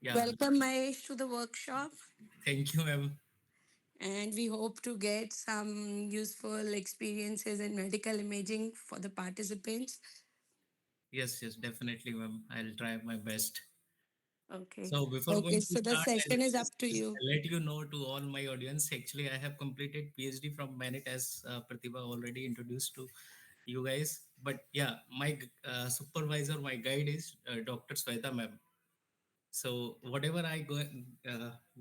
Yeah, Welcome, Mahesh, to the workshop. thank you, ma'am. And we hope to get some useful experiences in medical imaging for the participants. Yes, definitely, ma'am. I'll try my best. Okay. So before Okay, going to so the start, session is up to you. I'll let you know to all my audience. Actually, I have completed PhD from Bennett, as Pratibha already introduced to you guys. But yeah, my supervisor, my guide is Dr. Sweta, ma'am. So whatever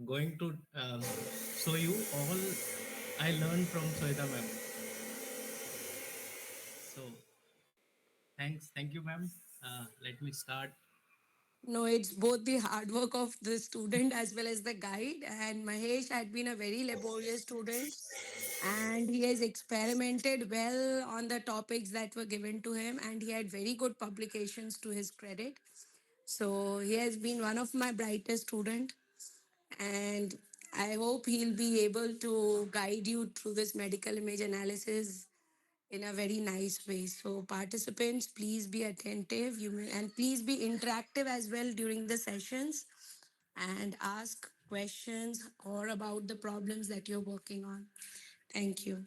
going to show you all, I learned from Sweta, ma'am. So thank you, ma'am. Let me start. No, it's both the hard work of the student as well as the guide. And Mahesh had been a very laborious student, and he has experimented well on the topics that were given to him, and he had very good publications to his credit. So he has been one of my brightest student, and I hope he'll be able to guide you through this medical image analysis in a very nice way. So participants, please be attentive. And please be interactive as well during the sessions and ask questions or about the problems that you're working on. Thank you.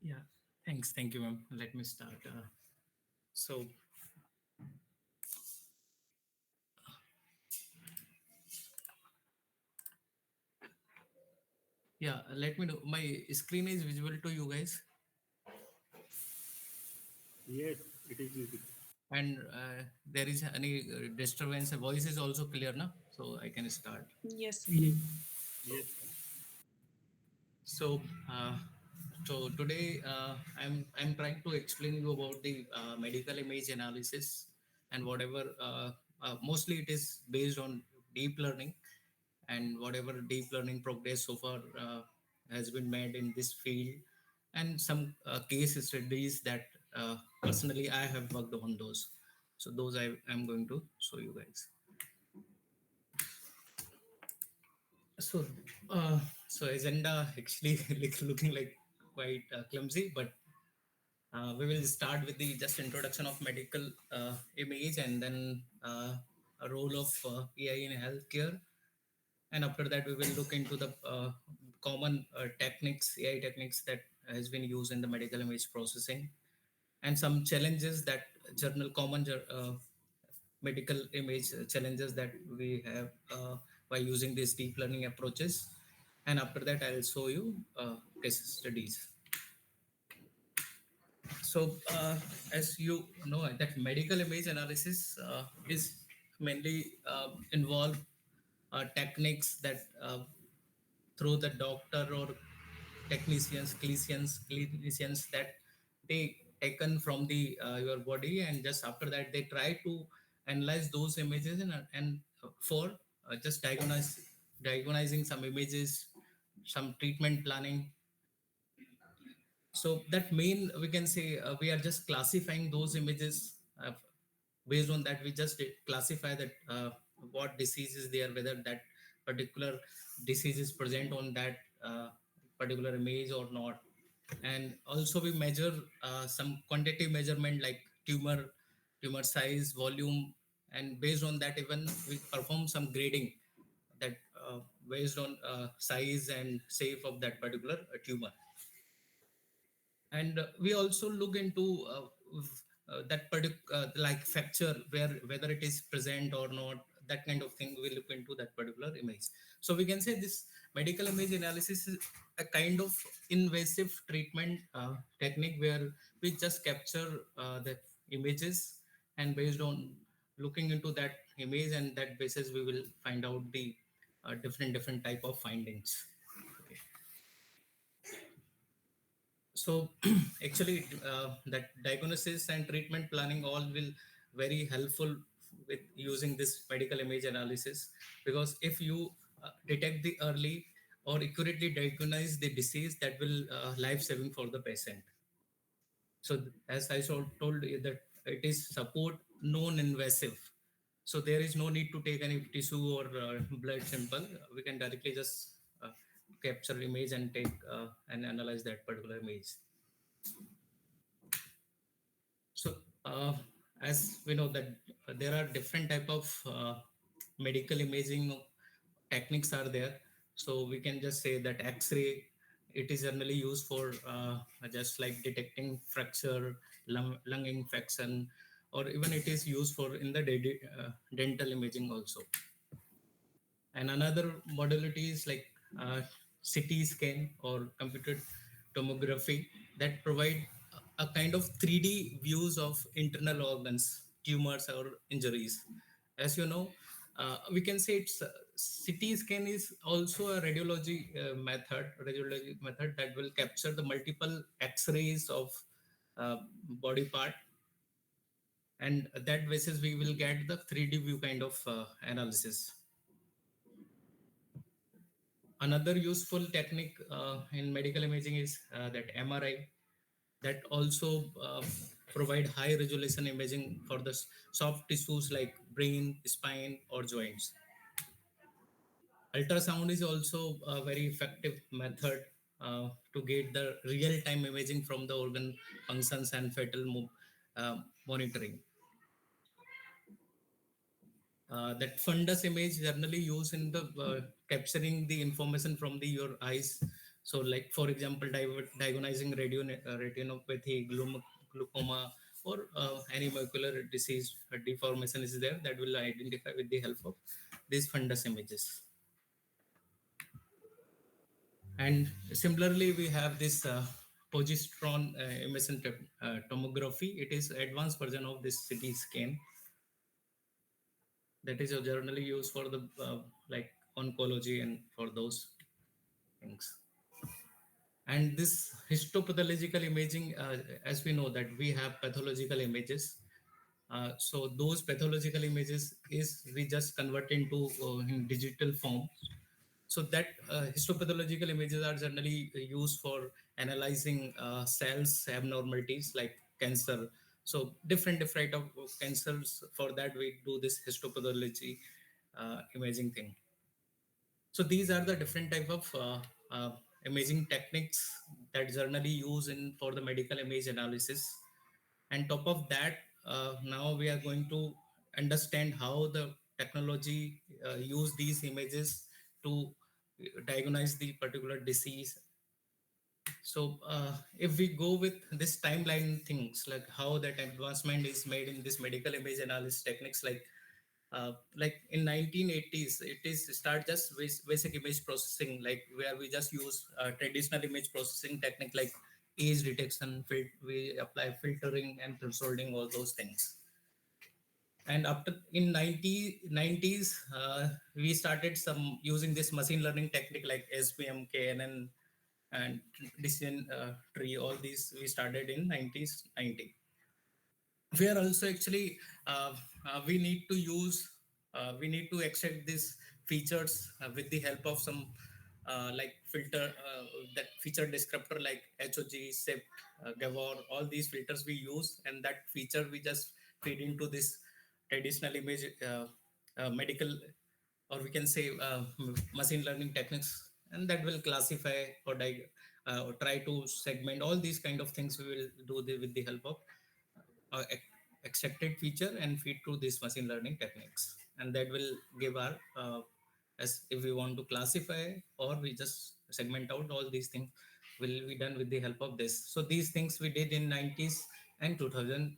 Yeah, thank you, ma'am. Let me start. So yeah, let me know. My screen is visible to you guys, Yes, it is easy. and there is any disturbance. The voice is also clear now, so I can start. Yes, sir. Yes, sir. So, uh, so today I'm trying to explain you about the medical image analysis and whatever. Mostly it is based on deep learning, and whatever deep learning progress so far has been made in this field, and some case studies that personally I have worked on those. So those I am going to show you guys. So, so agenda actually looking like quite clumsy, but we will start with the just introduction of medical image, and then a role of AI in healthcare, and after that we will look into the common techniques, AI techniques that has been used in the medical image processing, and some challenges that medical image challenges that we have by using these deep learning approaches. And after that I'll show you case studies. So as you know that medical image analysis is mainly involve techniques that through the doctor or clinicians that take taken from the your body, and just after that they try to analyze those images, and for just diagnosing some images, some treatment planning. So that mean we can say we are just classifying those images. Based on that we just classify that what disease is there, whether that particular disease is present on that particular image or not. And also we measure some quantitative measurement like tumor size, volume, and based on that even we perform some grading that based on size and shape of that particular tumor. And we also look into that particular like fracture, where whether it is present or not, that kind of thing we look into that particular image. So we can say this medical image analysis is a kind of invasive treatment technique where we just capture the images, and based on looking into that image and that basis we will find out the different type of findings. Okay. So actually that diagnosis and treatment planning all will very helpful with using this medical image analysis, because if you detect the early or accurately diagnose the disease, that will life saving for the patient. So as I told you that it is support non-invasive, so there is no need to take any tissue or blood sample. We can directly just capture image and take and analyze that particular image. So as we know that there are different type of medical imaging techniques are there. So we can just say that X-ray, it is generally used for just like detecting fracture, lung infection, or even it is used for in the dental imaging also. And another modality is like CT scan or computed tomography that provide a kind of 3D views of internal organs, tumors, or injuries. As you know, we can say it's CT scan is also a radiology method that will capture the multiple X-rays of uh, body part, and that basis we will get the 3D view kind of analysis. Another useful technique in medical imaging is that MRI, that also provide high resolution imaging for the soft tissues like brain, spine, or joints. Ultrasound is also a very effective method to get the real-time imaging from the organ functions and fetal monitoring. That fundus image generally used in the capturing the information from the your eyes. So like for example diagnosing retinopathy, glaucoma, or any macular disease deformation is there, that will identify with the help of these fundus images. And similarly we have this positron emission tomography. It is advanced version of this CT scan that is generally used for the like oncology and for those things. And this histopathological imaging, as we know that we have pathological images, so those pathological images is we just convert into in digital form. So that histopathological images are generally used for analyzing cells abnormalities like cancer. So different of cancers, for that we do this histopathology imaging thing. So these are the different type of imaging techniques that generally use in for the medical image analysis. And top of that, now we are going to understand how the technology use these images to diagnose the particular disease. So if we go with this timeline things, like how that advancement is made in this medical image analysis techniques, like in 1980s it is start just with basic image processing, like where we just use traditional image processing technique like age detection, we apply filtering and thresholding, all those things. And after in 90s we started some using this machine learning technique like SPM, KNN, and decision tree. All these we started in 90s 90. We are also actually we need to extract these features with the help of some like filter, that feature descriptor like HOG, SIP, Gavor, all these filters we use, and that feature we just feed into this traditional image medical, or we can say machine learning techniques, and that will classify or try to segment all these kind of things. We will do with the help of uh, extracted feature and feed through these machine learning techniques, and that will give our as if we want to classify or we just segment out, all these things will be done with the help of this. So these things we did in 90s and 2000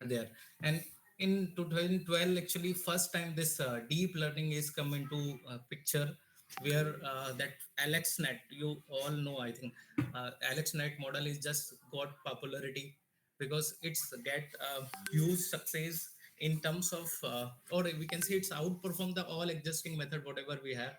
there. And in 2012 actually first time this deep learning is come into picture, where that AlexNet, you all know, I think AlexNet model is just got popularity because it's get huge success in terms of or we can say it's outperform the all existing method whatever we have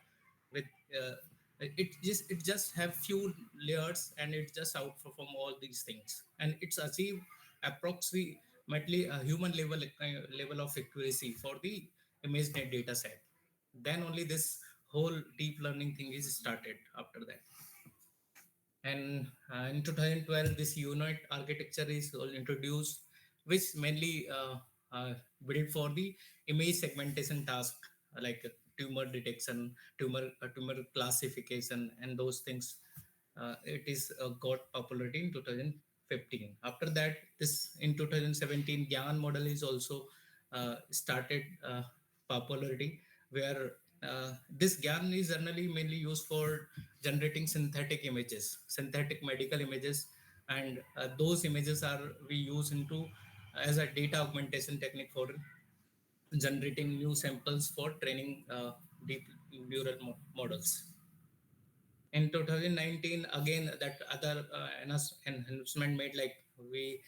with uh, it just have few layers and it just outperform all these things, and it's achieve approximately a human level of accuracy for the image net data set. Then only this whole deep learning thing is started after that. And in 2012 this unit architecture is all introduced, which mainly built for the image segmentation task, like tumor detection, tumor classification, and those things. It is got popularity in 2015. After that, this in 2017 gyan model is also started popularity, where this GAN is generally mainly used for generating synthetic images, synthetic medical images, and those images are we use into as a data augmentation technique for generating new samples for training deep neural models. In 2019, again that other enhancement made, like we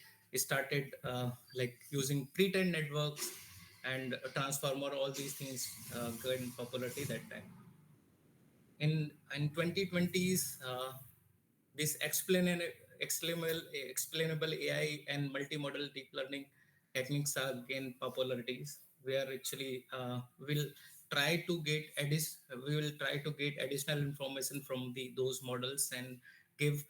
started like using pre-trained networks and transformer, all these things gained popularity that time. In 2020s, this explainable AI and multimodal deep learning techniques are gain popularities. We are actually will try to get we will try to get additional information from the those models and give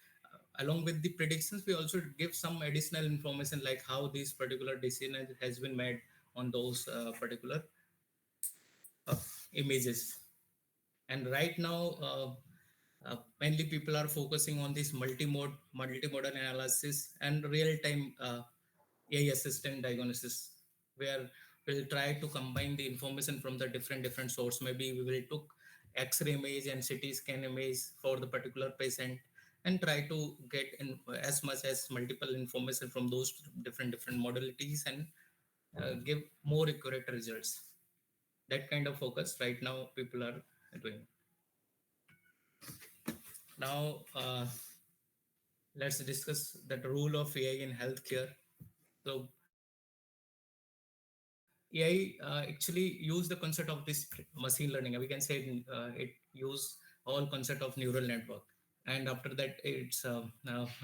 along with the predictions. We also give some additional information like how this particular decision has been made on those particular uh, images. And right now, mainly people are focusing on this multimodal analysis and real-time AI assistant diagnosis, where we'll try to combine the information from the different source. Maybe we will took X-ray image and CT scan image for the particular patient and try to get in as much as multiple information from those different modalities and give more accurate results. That kind of focus right now people are doing. Now, let's discuss that role of AI in healthcare. So, AI actually use the concept of this machine learning. We can say it use all concept of neural network. And after that, it's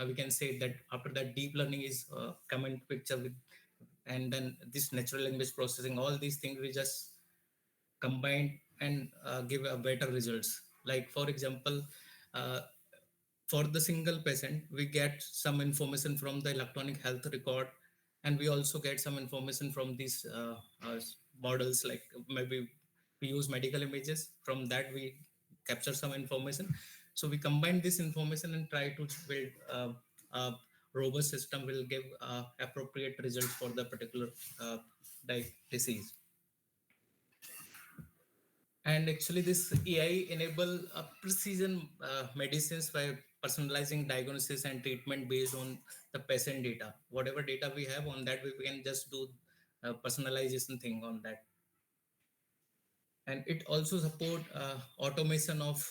we can say that after that, deep learning is come into picture with, and then this natural language processing. All these things we just combine and give a better results. Like for example, uh, for the single patient, we get some information from the electronic health record, and we also get some information from these models. Like maybe we use medical images. From that, we capture some information. So we combine this information and try to build a robust system will give appropriate results for the particular uh, disease. And actually, this AI enable precision medicines by personalizing diagnosis and treatment based on the patient data. Whatever data we have on that, we can just do personalization thing on that. And it also support automation of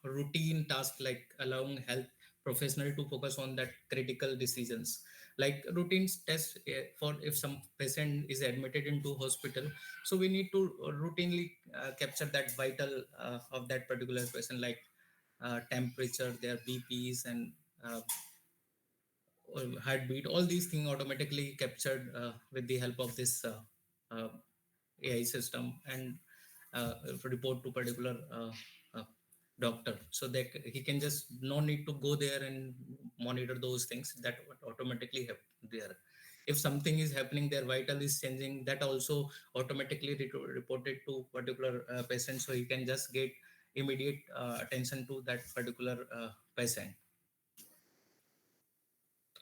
routine tasks, like allowing health professional to focus on that critical decisions, like routine tests for if some patient is admitted into hospital. So we need to routinely capture that vital of that particular patient, like temperature, their bps, and uh, or heartbeat. All these things automatically captured with the help of this uh, AI system, and report to particular uh, doctor, so that he can just no need to go there and monitor those things. That would automatically happen there. If something is happening, their vital is changing, that also automatically reported to particular patient, so he can just get immediate attention to that particular patient.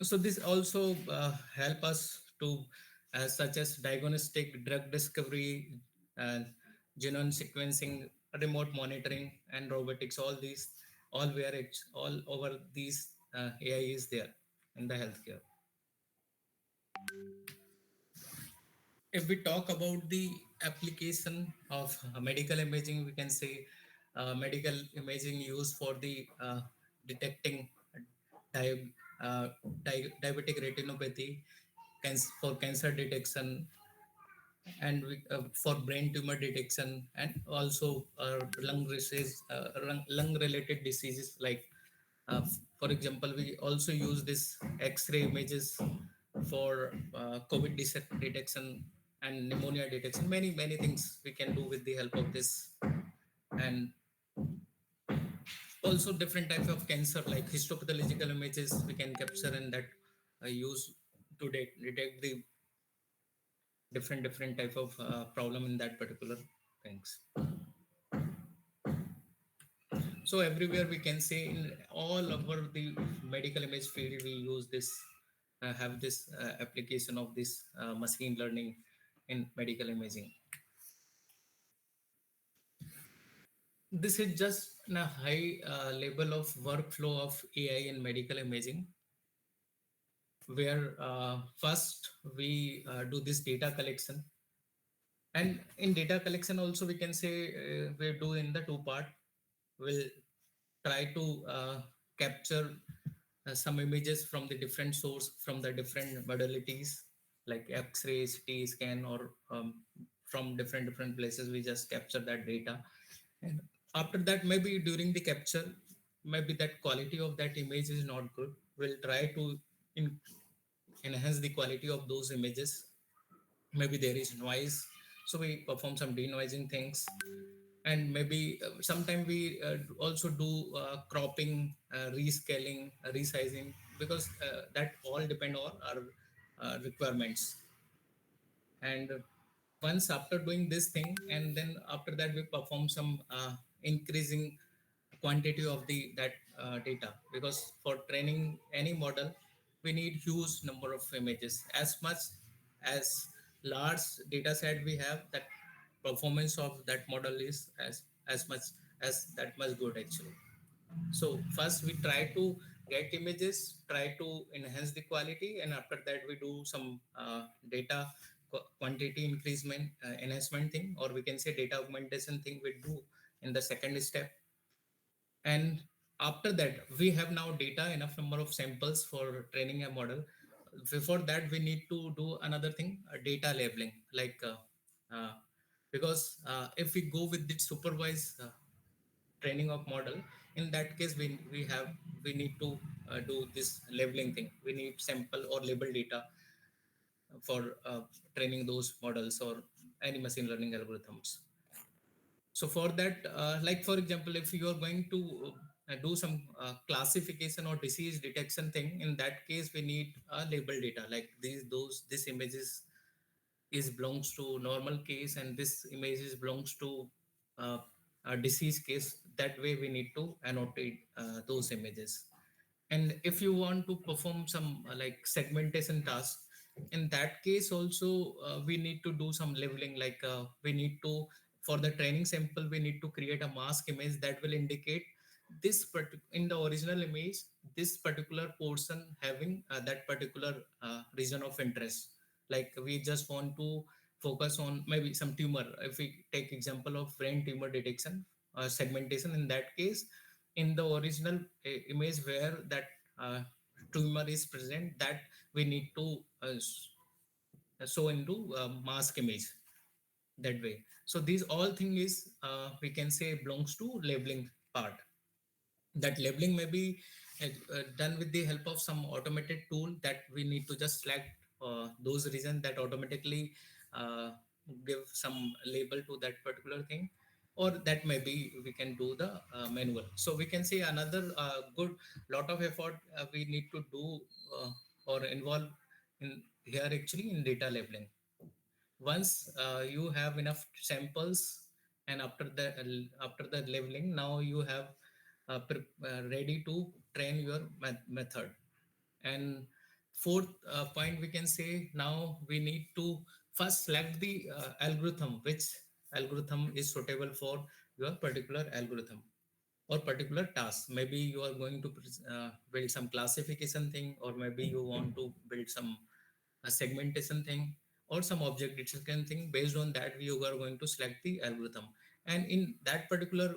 So this also help us to such as diagnostic, drug discovery, and genome sequencing, remote monitoring, and robotics. All these, all where it's all over these AI is there in the healthcare. If we talk about the application of medical imaging, we can say medical imaging used for the detecting di- uh, diabetic retinopathy, for cancer detection, and for brain tumor detection, and also lung related diseases, like for example, we also use this X-ray images for COVID detection and pneumonia detection. Many things we can do with the help of this, and also different types of cancer, like histopathological images we can capture, and that use to detect the different type of problem in that particular things. So everywhere we can say in all over the medical image field, we use this have this application of this machine learning in medical imaging. This is just a high level of workflow of AI in medical imaging, where first we do this data collection. And in data collection also, we can say we do in the two part. We'll try to capture some images from the different source, from the different modalities like X-ray, CT scan, or from different places. We just capture that data, and after that, maybe during the capture, maybe that quality of that image is not good. We'll try to in, enhance the quality of those images. Maybe there is noise, so we perform some denoising things. And maybe sometime we also do cropping, rescaling, resizing, because that all depend on our requirements. And once after doing this thing, and then after that we perform some increasing quantity of the that data, because for training any model we need huge number of images. As much as large data set we have, that performance of that model is as much as that much good actually. So first we try to get images, try to enhance the quality, and after that we do some data quantity increasement, enhancement thing, or we can say data augmentation thing we do in the second step. And after that we have now data enough number of samples for training a model. Before that we need to do another thing, data labeling, like because if we go with the supervised training of model, in that case we need to do this labeling thing. We need sample or label data for training those models or any machine learning algorithms. So for that, like for example, if you are going to do some classification or disease detection thing, in that case we need label data, like this images is belongs to normal case, and this image is belongs to uh, a disease case. That way we need to annotate those images. And if you want to perform some like segmentation task, in that case also we need to do some leveling, like we need to, for the training sample we need to create a mask image that will indicate in the original image, this particular portion having that particular region of interest. Like we just want to focus on maybe some tumor. If we take example of brain tumor detection, segmentation, in that case, in the original image where that uh, tumor is present, that we need to show into mask image, that way. So these all thing is we can say belongs to labeling part. That labeling may be done with the help of some automated tool, that we need to just select those reasons that automatically uh, give some label to that particular thing, or that maybe we can do the manual. So we can say another good lot of effort we need to do or involve in here actually in data labeling. Once you have enough samples, and after the leveling, now you have ready to train your method. And fourth point, we can say now we need to first select the algorithm, which algorithm is suitable for your particular algorithm or particular task. Maybe you are going to build some classification thing, or maybe you want to build some a segmentation thing, or some object detection thing. Based on that, we are going to select the algorithm. And in that particular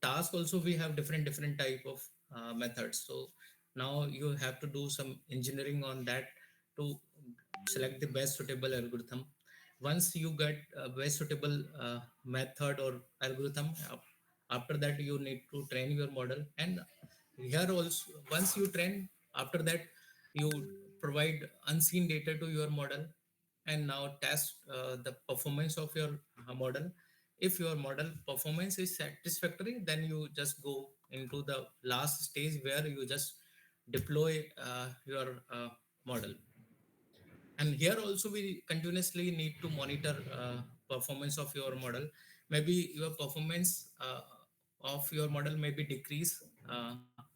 task also we have different type of methods. So now you have to do some engineering on that to select the best suitable algorithm. Once you get a best suitable method or algorithm, after that you need to train your model. And here also, once you train, after that you provide unseen data to your model, and now test the performance of your model. If your model performance is satisfactory, then you just go into the last stage where you just deploy your model. And here also we continuously need to monitor performance of your model. Maybe your performance of your model may be decrease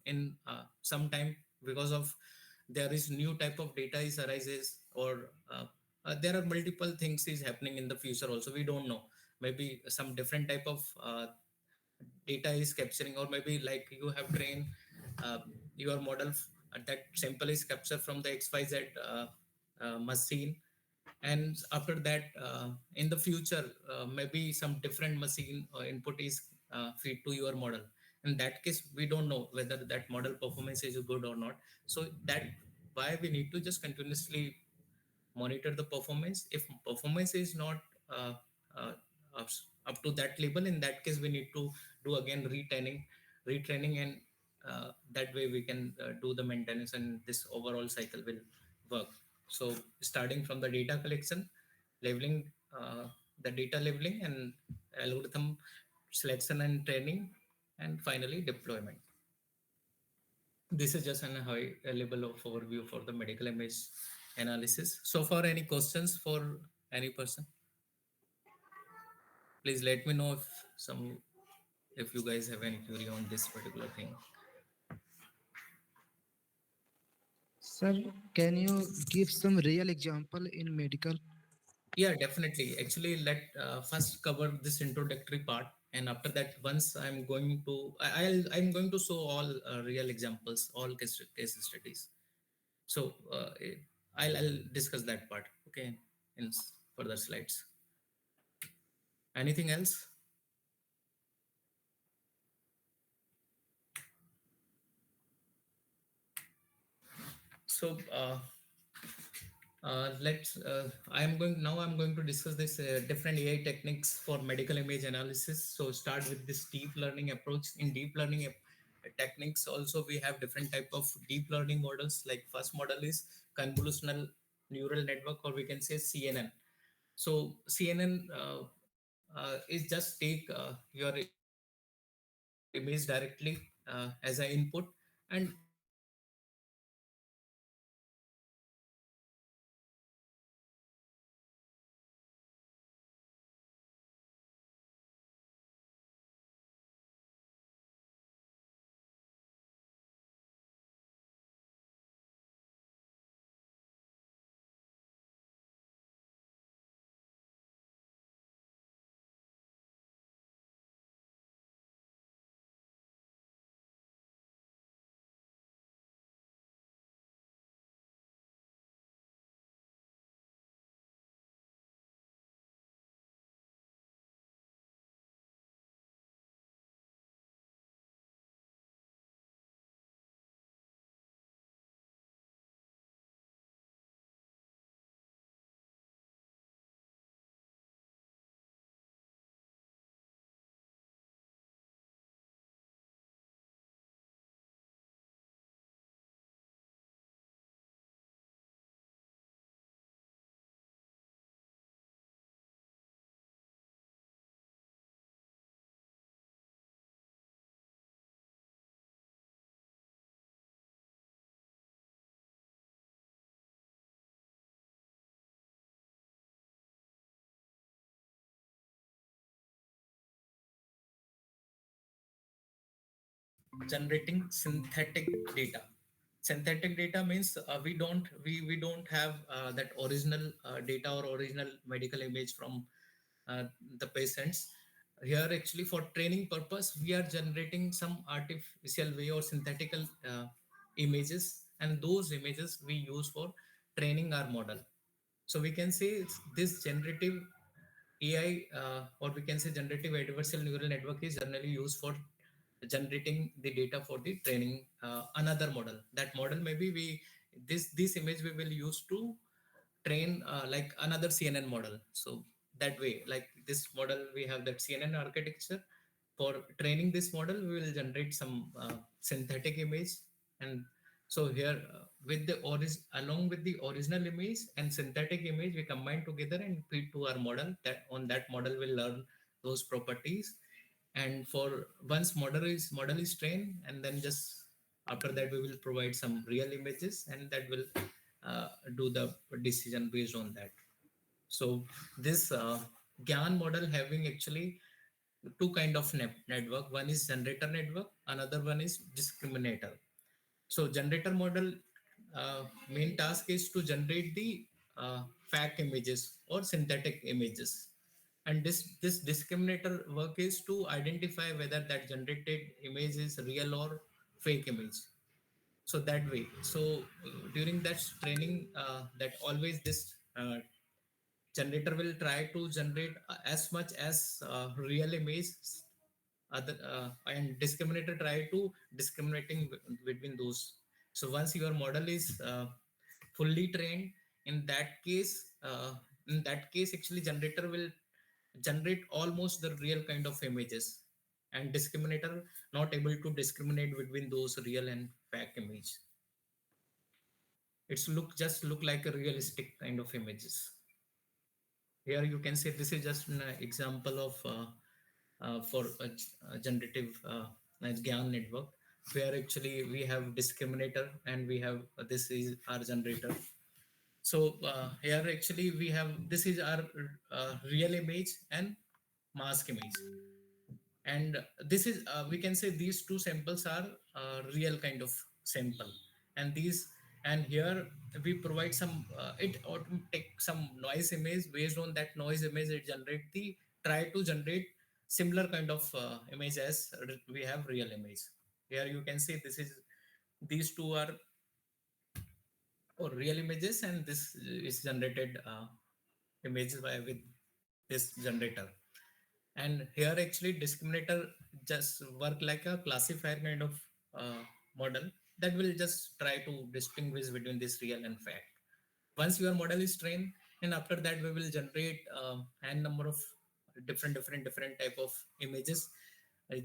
in some time, because of there is new type of data is arises, or there are multiple things is happening in the future also, we don't know. Maybe some different type of data is capturing, or maybe like you have trained uh, your model, that sample is captured from the xyz machine, and after that in the future maybe some different machine input is feed to your model. In that case we don't know whether that model performance is good or not. So that why we need to just continuously monitor the performance. If performance is not uh, uh, up, up to that level, in that case we need to do again retraining, and that way we can do the maintenance, and this overall cycle will work. So starting from the data collection, labeling, the data labeling, and algorithm selection and training, and finally deployment. This is just an high level of overview for the medical image analysis. So far, any questions for any person? Please let me know if you guys have any query on this particular thing. Sir, can you give some real example in medical? Yeah, definitely. Actually, let first cover this introductory part, and after that, once I'm going to show all real examples, all case studies. So I'll discuss that part. Okay, in further slides. Anything else? So I'm going to discuss this different AI techniques for medical image analysis. So start with this deep learning approach. In deep learning techniques, also we have different type of deep learning models. Like first model is convolutional neural network, or we can say CNN. So CNN is just take your image directly as an input, and it generate generating synthetic data. Synthetic data means we don't have that original data or original medical image from the patients. Here actually for training purpose we are generating some artificial way or synthetical images, and those images we use for training our model. So we can say this generative AI, or we can say generative adversarial neural network, is generally used for generating the data for the training another model. That model maybe we this image we will use to train like another CNN model. So that way, like this model, we have that CNN architecture. For training this model, we will generate some synthetic image, and so here with the along with the original image and synthetic image, we combine together and feed to our model. That on that model will learn those properties, and for once model is trained, and then just after that we will provide some real images, and that will do the decision based on that. So this GAN model having actually two kind of network. One is generator network, another one is discriminator. So generator model main task is to generate the fact images or synthetic images. And this discriminator work is to identify whether that generated image is real or fake image. So that way, so during that training, that always this generator will try to generate as much as real image, other and discriminator try to discriminating between those. So once your model is fully trained, in that case, actually generator will generate almost the real kind of images, and discriminator not able to discriminate between those real and fake image. It's look like a realistic kind of images. Here you can see this is just an example of for a generative GAN network, where actually we have discriminator and we have this is our generator. So here actually we have this is our real image and mask image, and this is we can say these two samples are real kind of sample, and these, and here we provide some it or take some noise image. Based on that noise image, it generate the try to generate similar kind of image as we have real image. Here you can see this is these two are or real images, and this is generated images by with this generator. And here actually discriminator just work like a classifier kind of uh, model that will just try to distinguish between this real and fact. Once your model is trained, and after that we will generate n number of different type of images. Uh,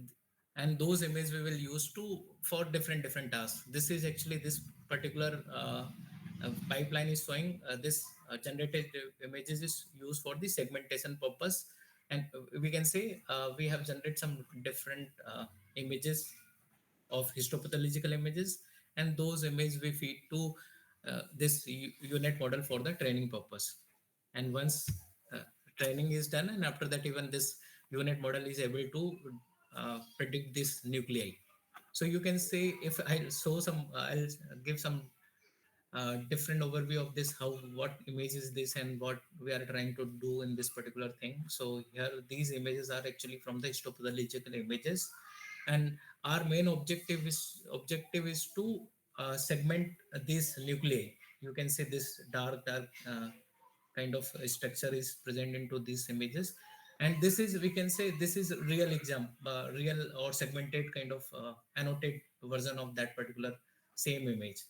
and those images we will use to for different tasks. This is actually this particular pipeline is showing this generated images is used for the segmentation purpose. And we can say we have generated some different images of histopathological images, and those images we feed to this unit model for the training purpose. And once uh, training is done, and after that even this unit model is able to predict this nuclei. So you can say, if I show some I'll give some different overview of this, how what image is this and what we are trying to do in this particular thing. So here these images are actually from the histopathological images, and our main objective is to segment these nuclei. You can see this dark kind of structure is present into these images, and this is, we can say, this is real real or segmented kind of annotated version of that particular same image.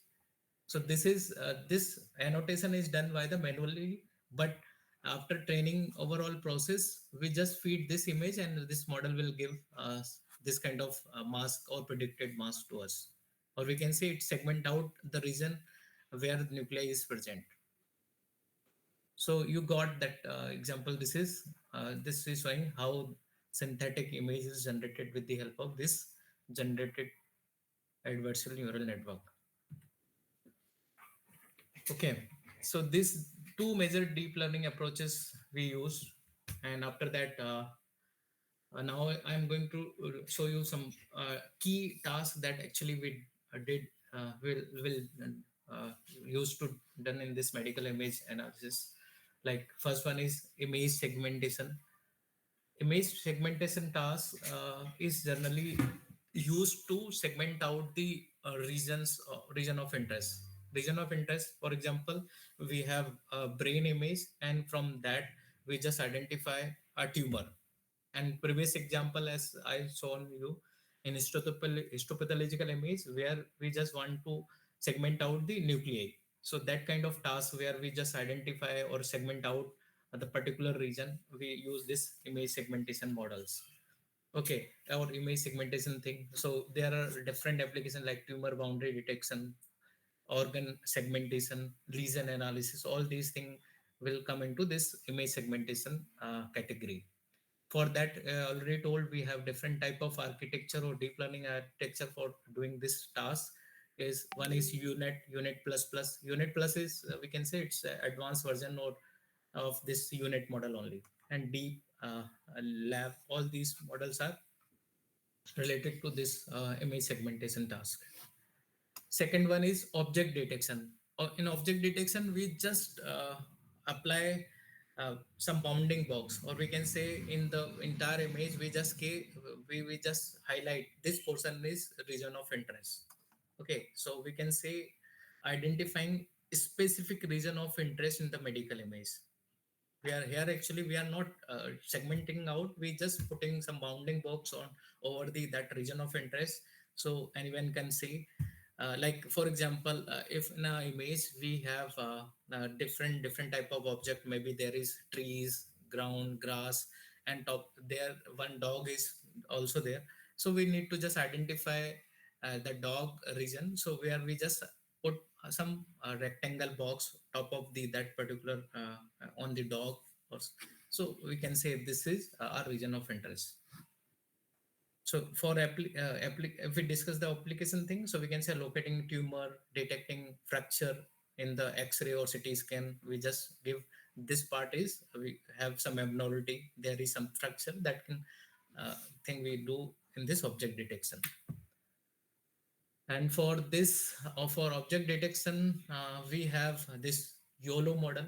So this annotation is done by the manually, but after training overall process, we just feed this image and this model will give us this kind of mask or predicted mask to us. Or we can say it segment out the region where the nuclei is present. So you got that example. This is showing how synthetic image is generated with the help of this generated adversarial neural network. Okay, so these two major deep learning approaches we use, and after that, now I'm going to show you some key tasks that actually we did will use to done in this medical image analysis. Like first one is image segmentation. Image segmentation task is generally used to segment out the region of interest. Region of interest, for example, we have a brain image, and from that we just identify a tumor. And previous example, as I shown you, in histopathological image, where we just want to segment out the nuclei. So that kind of task where we just identify or segment out the particular region, we use this image segmentation models. Okay, our image segmentation thing. So there are different applications like tumor boundary detection, organ segmentation, lesion analysis. All these things will come into this image segmentation category. For that, already told, we have different type of architecture or deep learning architecture for doing this task. Is one is unit plus plus. Unit plus is, we can say, it's advanced version or of this unit model only. And deep lab, all these models are related to this image segmentation task. Second one is object detection. In object detection, we just apply. some bounding box, or we can say in the entire image we just highlight this portion is region of interest. Okay, so we can say identifying specific region of interest in the medical image. We are here actually, we are not segmenting out, we just putting some bounding box on over the that region of interest, so anyone can see. Like for example, if in a image we have different type of object, maybe there is trees, ground, grass, and top there one dog is also there. So we need to just identify the dog region, so where we just put some rectangle box top of the that particular on the dog, or so we can say this is our region of interest. So for if we discuss the application thing, so we can say locating tumor, detecting fracture in the X-ray or CT scan. We just give this part is we have some abnormality. There is some fracture that can thing we do in this object detection. And for this, for object detection, we have this YOLO model.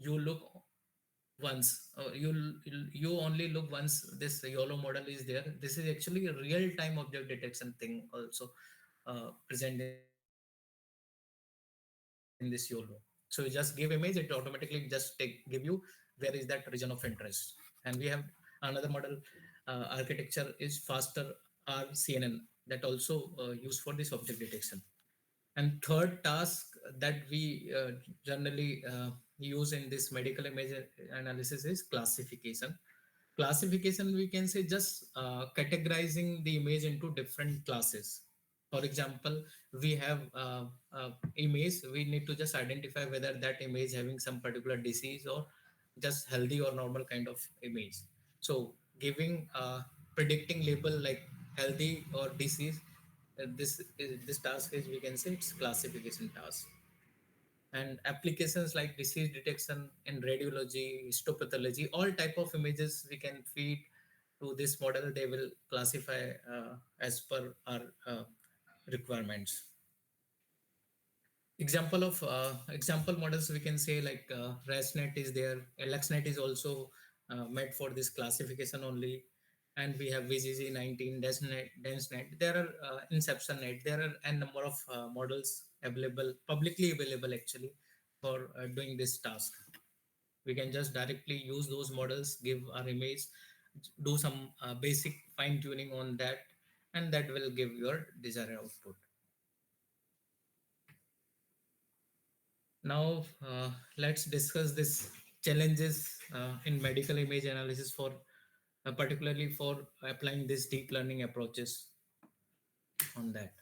You look once, you only look once. This YOLO model is there. This is actually a real time object detection thing also present in this YOLO. So you just give image, it automatically just give you where is that region of interest. And we have another model, architecture is faster RCNN, that also used for this object detection. And third task that we generally use in this medical image analysis is classification. Classification, we can say just categorizing the image into different classes. For example, we have image, we need to just identify whether that image having some particular disease or just healthy or normal kind of image. So giving predicting label like healthy or disease, this task is, we can say it's classification task. And applications like disease detection in radiology, histopathology, all type of images we can feed to this model, they will classify as per our requirements. Example models we can say like ResNet is there, LXNet is also made for this classification only, and we have VGG19, DenseNet. There are InceptionNet. There are a number of models available, publicly available actually, for doing this task. We can just directly use those models, give our image, do some basic fine tuning on that, and that will give your desired output. Now, let's discuss this challenges in medical image analysis for particularly for applying this deep learning approaches on that.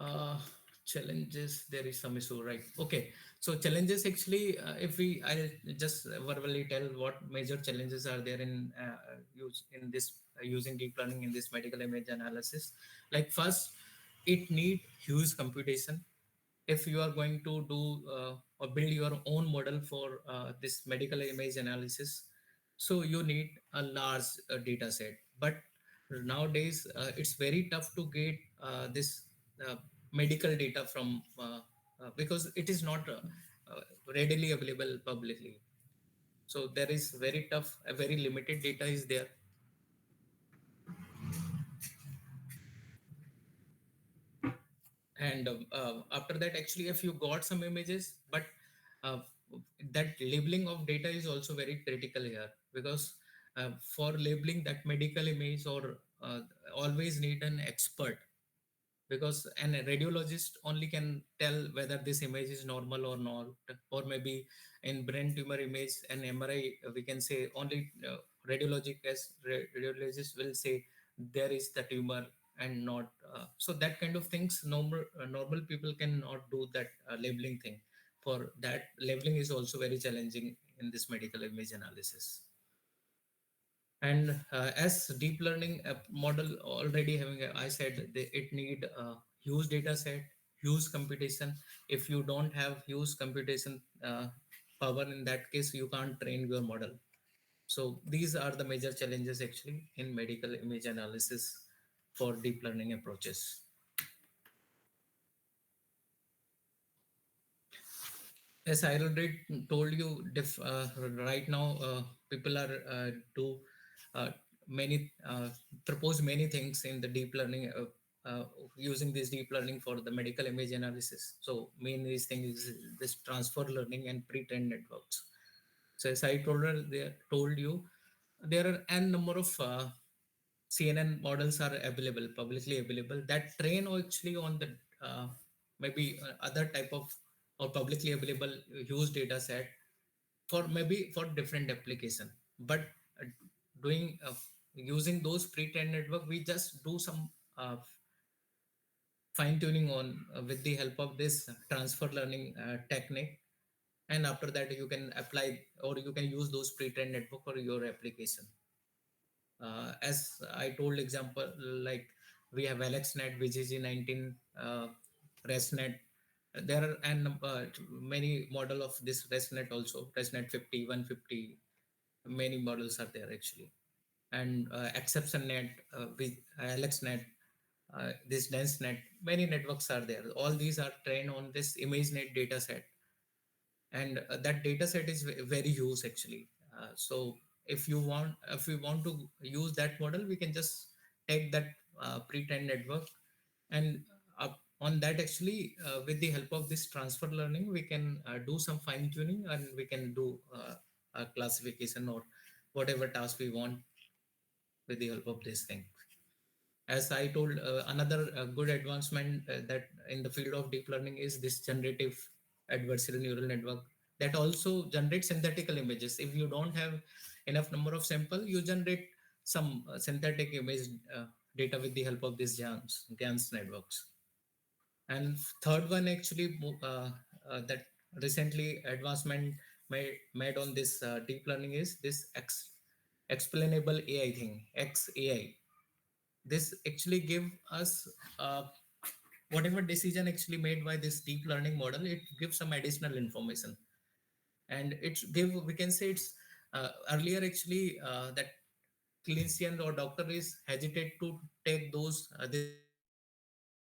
uh, Challenges, there is some issue, right? Okay, so challenges actually, if we I'll just verbally tell what major challenges are there in use in this using deep learning in this medical image analysis. Like first, it need huge computation. If you are going to do or build your own model for this medical image analysis, so you need a large data set. But nowadays it's very tough to get this uh, medical data from because it is not readily available publicly. So there is very tough, a very limited data is there. And after that, actually, if you got some images, but uh, that labeling of data is also very critical here, because for labeling that medical image or always need an expert, because an radiologist only can tell whether this image is normal or not. Or maybe in brain tumor image and MRI, we can say only radiologist will say there is the tumor and not so that kind of things normal people cannot do that labeling thing. For that, labeling is also very challenging in this medical image analysis. And as deep learning model already having I said it need a huge data set, huge computation. If you don't have huge computation power, in that case you can't train your model. So these are the major challenges actually in medical image analysis for deep learning approaches. As I already told you, right now people are do uh, many propose many things in the deep learning, using this deep learning for the medical image analysis. So main these things is this transfer learning and pre-trained networks. So as I told you, there are n number of CNN models are available, publicly available, that train actually on the maybe other type of or publicly available huge data set for maybe for different application. But uh, doing using those pre-trained network, we just do some fine tuning on with the help of this transfer learning technique, and after that you can apply or you can use those pre-trained network for your application. As I told example, like we have AlexNet, VGG19, ResNet. There are many model of this ResNet also, ResNet 50, 150. Many models are there actually, and ExceptionNet, with AlexNet, this DenseNet. Many networks are there. All these are trained on this ImageNet data set, and that data set is very huge actually. So if we want to use that model, we can just take that pre-trained network, and on that actually, with the help of this transfer learning, we can do some fine tuning, and we can do a classification or whatever task we want with the help of this thing. As I told, another good advancement that in the field of deep learning is this generative adversarial neural network that also generates synthetical images. If you don't have enough number of sample, you generate some synthetic image data with the help of these GANs networks. And third one actually, that recently advancement made on this deep learning is this explainable AI thing, XAI. This actually give us whatever decision actually made by this deep learning model, it gives some additional information, and it's give, we can say it's earlier actually that clinician or doctor is hesitate to take those this decision because of some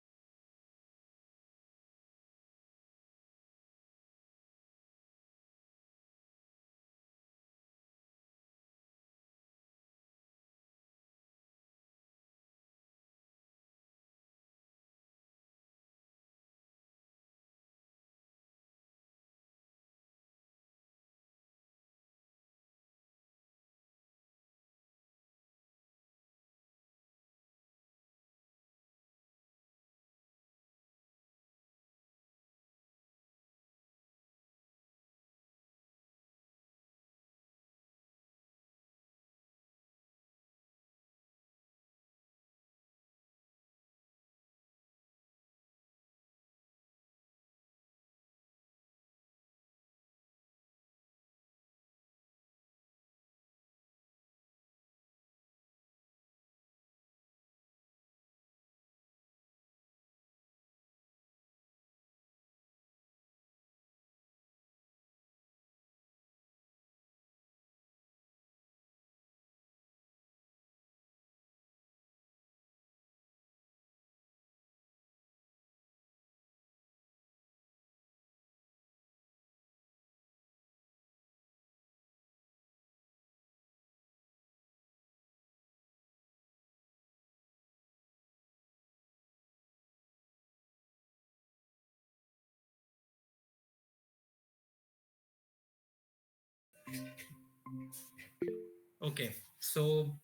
Okay, so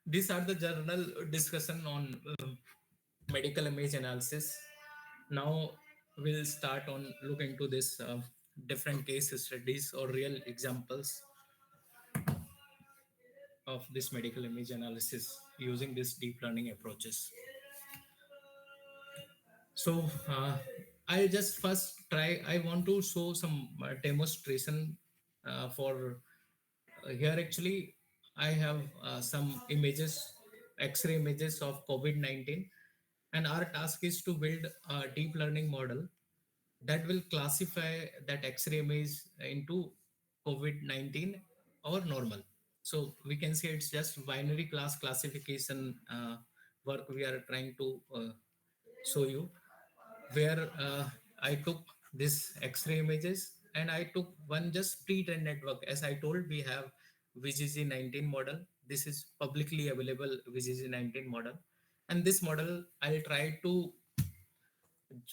these are the journal discussion on medical image analysis. Now we'll start on look into this different case studies or real examples of this medical image analysis using this deep learning approaches. So I'll just first try. I want to show some demonstration for here. Actually, I have some images, X-ray images of COVID-19, and our task is to build a deep learning model that will classify that X-ray image into COVID-19 or normal. So we can say it's just binary class classification work we are trying to show you, where I took this X-ray images and I took one just pre-trained network. As I told, we have VGG19 model. This is publicly available VGG19 model, and this model I'll try to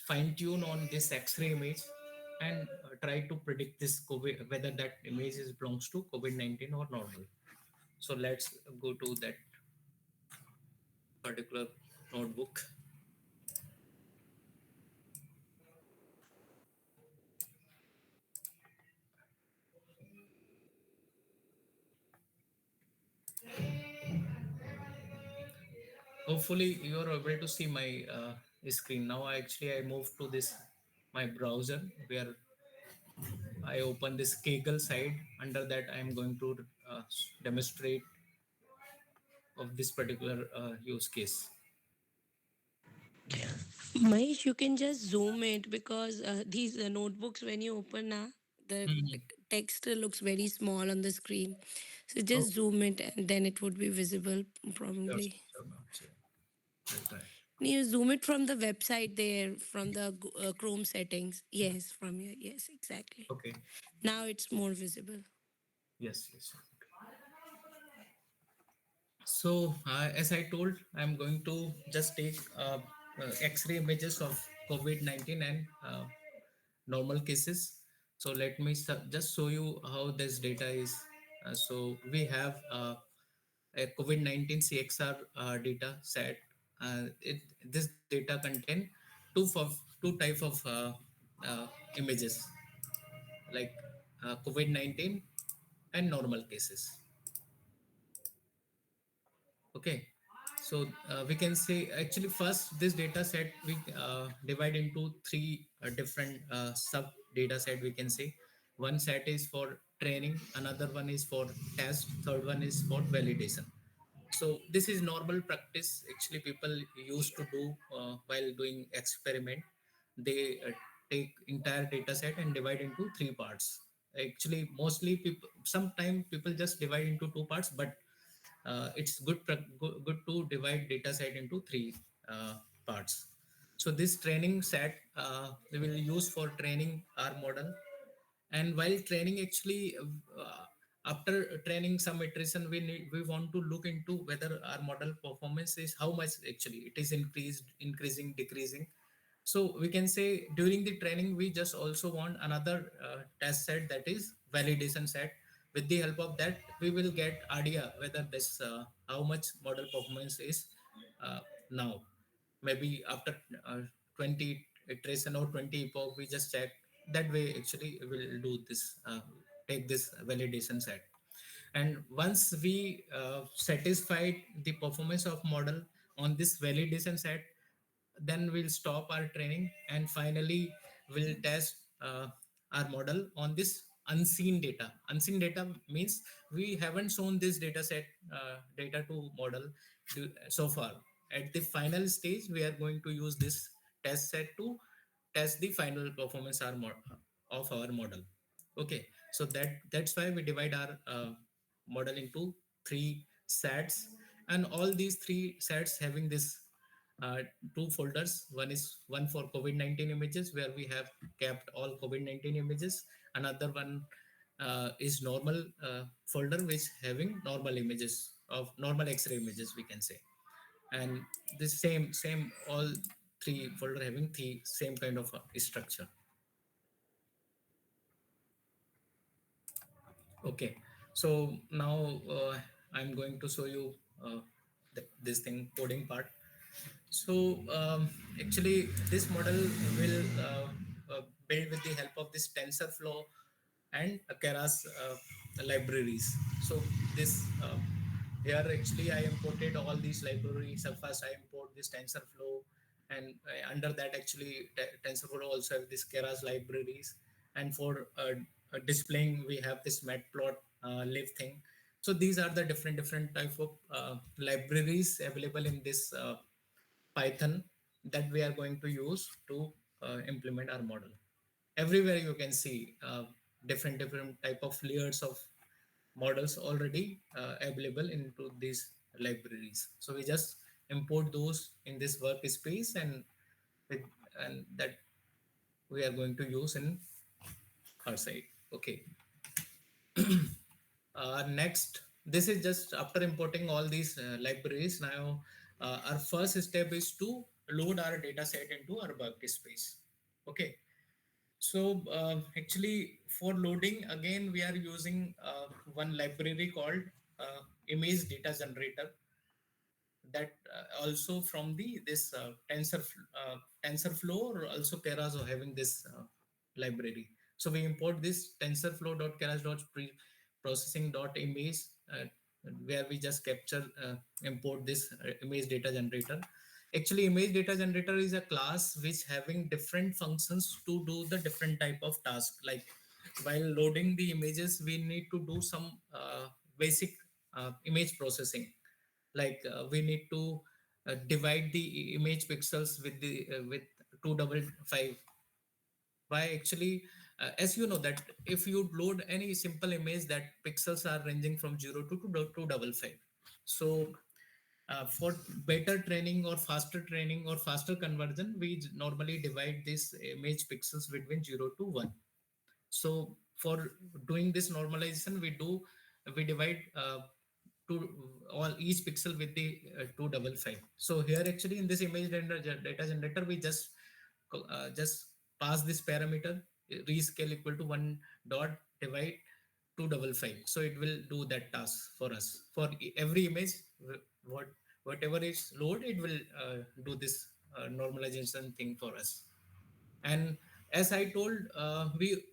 fine tune on this X-ray image and try to predict this COVID, whether that image is belongs to COVID-19 or normal. So let's go to that particular notebook. Hopefully you are able to see my screen now. I moved to this my browser, where I open this Kaggle side. Under that I am going to demonstrate of this particular use case. Mahesh, you can just zoom it because these notebooks, when you open now, the Mhm. text looks very small on the screen. So Okay, just zoom it and then it would be visible sure, probably. sure, ma'am, sure. I'll try. Can you zoom it from the website there, from the Chrome settings? Yes, from here. Yes, exactly. Okay, Now it's more visible. yes, yes. So, as I told, I'm going to just take X-ray images of COVID-19 and normal cases. So let me just show you how this data is. So we have a COVID-19 CXR data set. This data contain two type of uh, images, like COVID-19 and normal cases. Okay, so we can say actually first this data set we divide into three different sub data set. We can say one set is for training, another one is for test, third one is for validation. So this is normal practice actually people used to do while doing experiment. They take entire data set and divide into three parts. Actually mostly people, sometimes people just divide into two parts, but it's good to divide data set into three parts. So this training set we will use for training our model. And while training actually after training some iteration, we want to look into whether our model performance is how much actually it is increasing, decreasing. So we can say during the training we just also want another test set, that is validation set. With the help of that we will get idea whether this how much model performance is uh, now. Maybe after 20 iteration or 20 epoch we just check. That way actually we'll do this take this validation set. And once we satisfied the performance of model on this validation set, then we'll stop our training and finally we'll test our model on this unseen data. Unseen data means we haven't shown this data set data to model so far. At the final stage we are going to use this test set to test the final performance of our model. Okay, so that's why we divide our model into three sets, and all these three sets having this uh, two folders. One is one for COVID-19 images, where we have kept all COVID-19 images. Another one is normal folder, which having normal images of normal X-ray images, we can say. And the same all three folder having the same kind of structure. Okay, so now I'm going to show you this thing coding part. So actually, this model will build with the help of this TensorFlow and Keras libraries. So this here actually I imported all these libraries. So first I import this TensorFlow, and under that actually TensorFlow also have this Keras libraries. And for displaying we have this matplot live thing. So these are the different type of libraries available in this Python that we are going to use to implement our model. Everywhere you can see different type of layers of models already available into these libraries. So we just import those in this workspace, with and that we are going to use in our site. Okay. Next, this is just after importing all these libraries. Now, our first step is to load our data set into our workspace. Okay. So actually, for loading, again, we are using one library called image data generator, that also from the this TensorFlow, or also Keras are having this library. So we import this TensorFlow.keras.processing.image, where we just capture import this image data generator. Actually, image data generator is a class which having different functions to do the different type of task. Like while loading the images, we need to do some basic image processing, like we need to divide the image pixels with the with 255. Why? Actually, as you know that if you load any simple image, that pixels are ranging from 0 to 255. So for better training or faster training or faster conversion, we normally divide this image pixels between 0 to 1. So for doing this normalization, we divide to all each pixel with the 255. So here actually in this image data generator, we just pass this parameter, rescale equal to 1 dot divide 255. So it will do that task for us for every image. What Whatever is load, it will do this normalization thing for us. And as I told, we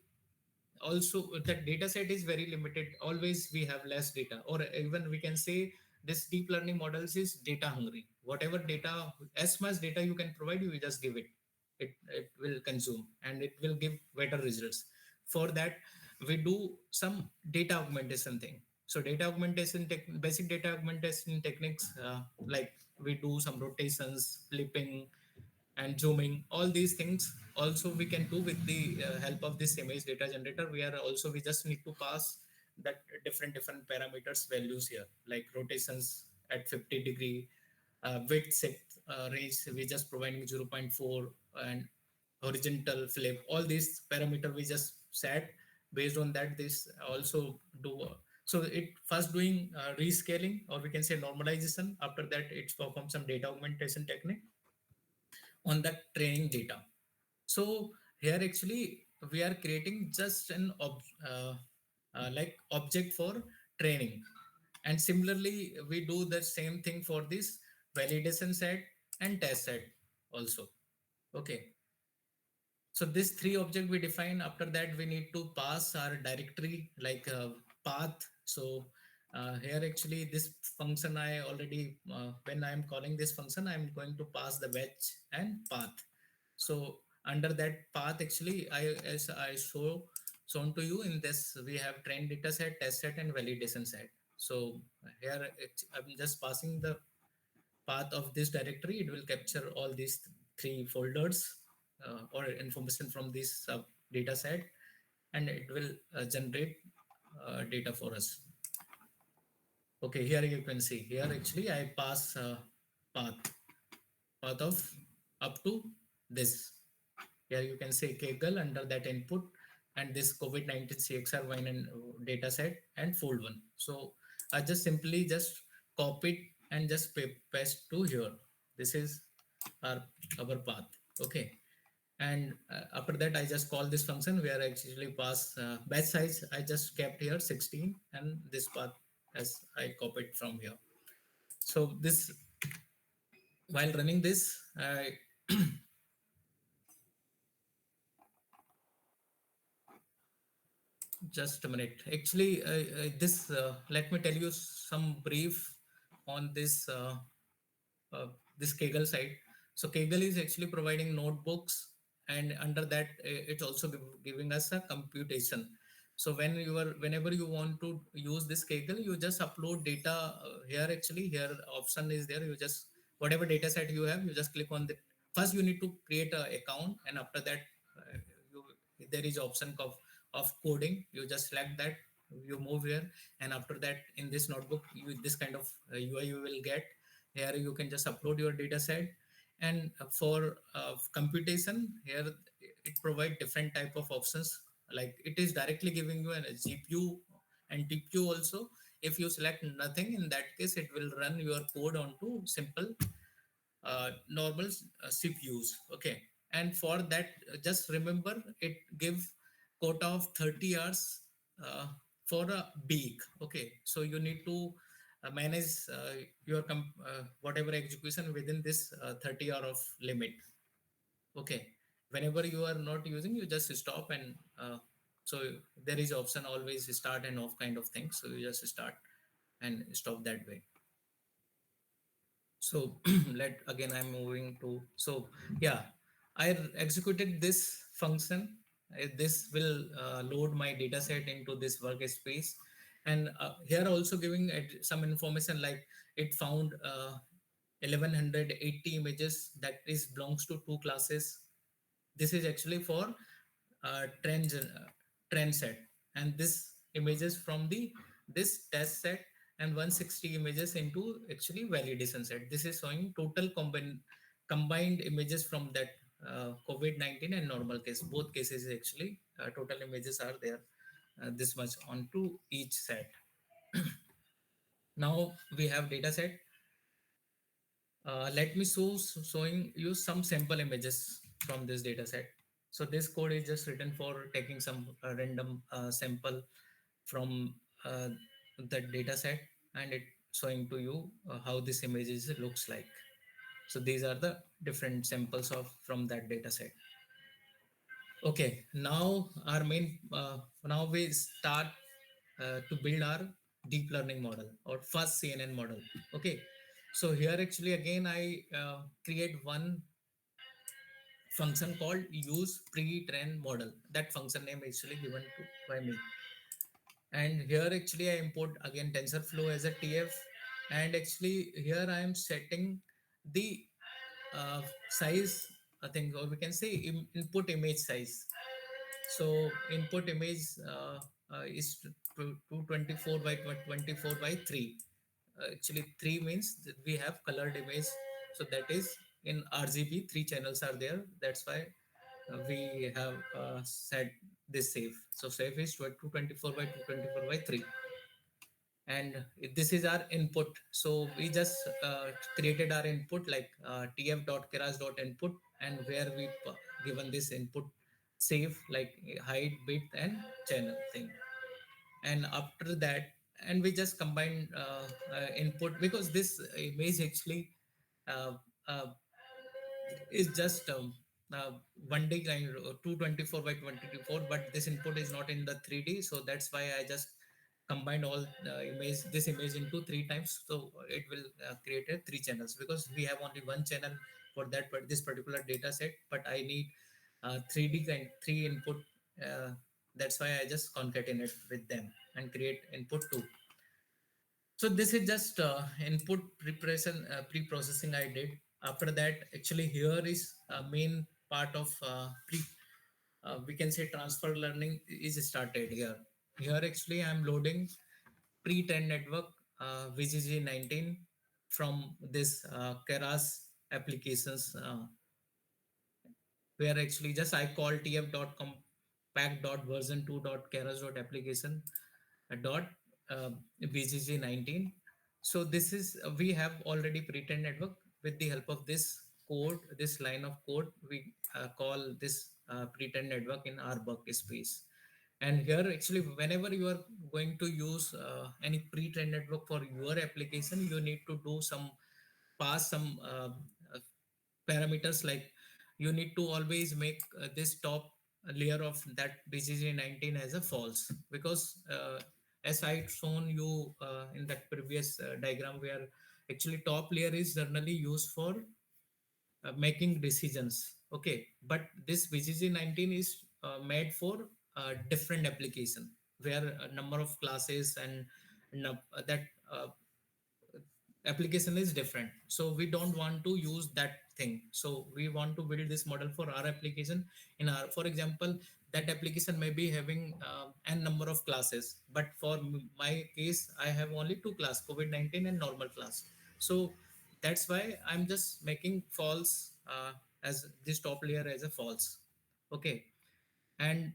also, that data set is very limited. Always we have less data, or even we can say this deep learning models is data hungry. Whatever data, as much data you can provide, you just give it. It will consume and it will give better results. For that, we do some data augmentation thing. So data augmentation basic data augmentation techniques, like we do some rotations, flipping, and zooming. All these things also we can do with the help of this image data generator. We just need to pass that different parameters values here, like rotations at 50-degree, width set range we just providing zero point 0.4, and horizontal flip. All these parameter we just set. Based on that, this also do so it first doing rescaling, or we can say normalization. After that, it's perform some data augmentation technique on that training data. So here actually we are creating just an like object for training, and similarly we do the same thing for this validation set and test set also. Okay, so this three object we define. After that, we need to pass our directory, like path. So here actually this function I already when I am calling this function, I am going to pass the wedge and path. So under that path, actually, as I shown to you in this, we have trained data set, test set, and validation set. So here I'm just passing the path of this directory. It will capture all these three folders or information from this data set, and it will generate data for us. Okay, here you can see here actually I pass path path of up to this. Here you can say Kegel under that input, and this COVID-19 CXR wine and data set and fold one. So I just simply just copy it and just paste to here. This is our our path. Okay, and after that I just call this function where I actually pass batch size. I just kept here 16, and this path as I copied from here. So this, while running this, I just a minute. Actually, this let me tell you some brief on uh, this Kaggle side. So Kaggle is actually providing notebooks, and under that, it's also giving us a computation. So whenever you want to use this Kaggle, you just upload data here. Actually, here option is there. You just whatever data set you have, you just click on the. First, you need to create an account, and after that, you, there is option of coding. You just select that. You move here, and after that, in this notebook, this kind of UI you will get. Here you can just upload your data set. And for computation, here it provide different type of options. Like it is directly giving you a GPU and TPU also. If you select nothing, in that case it will run your code onto simple normal CPUs. Okay, and for that, just remember it give quota of 30 hours for a week. Okay, so you need to manage your whatever execution within this 30 hour of limit. Okay, whenever you are not using, you just stop. And so there is option always start and off kind of thing. So you just start and stop that way. So let again I'm moving to, so yeah, I executed this function. This will load my data set into this workspace. And here also giving some information like it found 1180 images that is belongs to two classes. This is actually for trend set. And this images from the this test set, and 160 images into actually validation set. This is showing total combined images from that COVID-19 and normal case. Both cases actually total images are there, this much onto each set. Now we have data set. Let me showing you some sample images from this data set. So this code is just written for taking some random sample from the data set, and it showing to you how this images looks like. So these are the different samples of from that data set. Okay, now our main now we start to build our deep learning model or first CNN model. Okay, so here actually again I create one function called use pre-train model. That function name is actually given to by me. And here actually I import again TensorFlow as a TF. And actually here I am setting the size, I think, or we can say input image size. So input image is 224 by 24 by 3. Actually 3 means that we have colored image. So that is in RGB, 3 channels are there. That's why we have set this safe. So safe is 224 by 224 by 3. And this is our input. So we just created our input like tf.keras.input, and where we given this input save like height, width, and channel thing. And after that, and we just combine input, because this image actually uh, uh, is just uh, 1D kind of 224 by 24, but this input is not in the 3D. So that's why I just combined all image this image into 3 times. So it will create a 3 channels, because we have only one channel for that, but this particular data set, but I need 3D kind 3 input. That's why I just concatenate with them and create input 2. So this is just input preparation, pre-processing I did. After that, actually here is main part of we can say transfer learning is started here. Here actually I'm loading pre-trained network VGG19 from this Keras applications, where actually just I call tf.com pack.version2.keras.application dot VGG19. So this is we have already pre-trained network. With the help of this code, this line of code, we call this pre-trained network in our workspace. And here actually whenever you are going to use any pre-trained network for your application, you need to do some pass some uh, parameters. Like you need to always make this top layer of that BGG19 as a false, because as I shown you in that previous diagram, where actually top layer is generally used for making decisions. Okay, but this BGG19 is made for different application, where a number of classes and that application is different. So we don't want to use that thing. So we want to build this model for our application. In our, for example, that application may be having n number of classes, but for my case I have only two class, COVID-19 and normal class. So that's why I'm just making false as this top layer as a false. Okay. And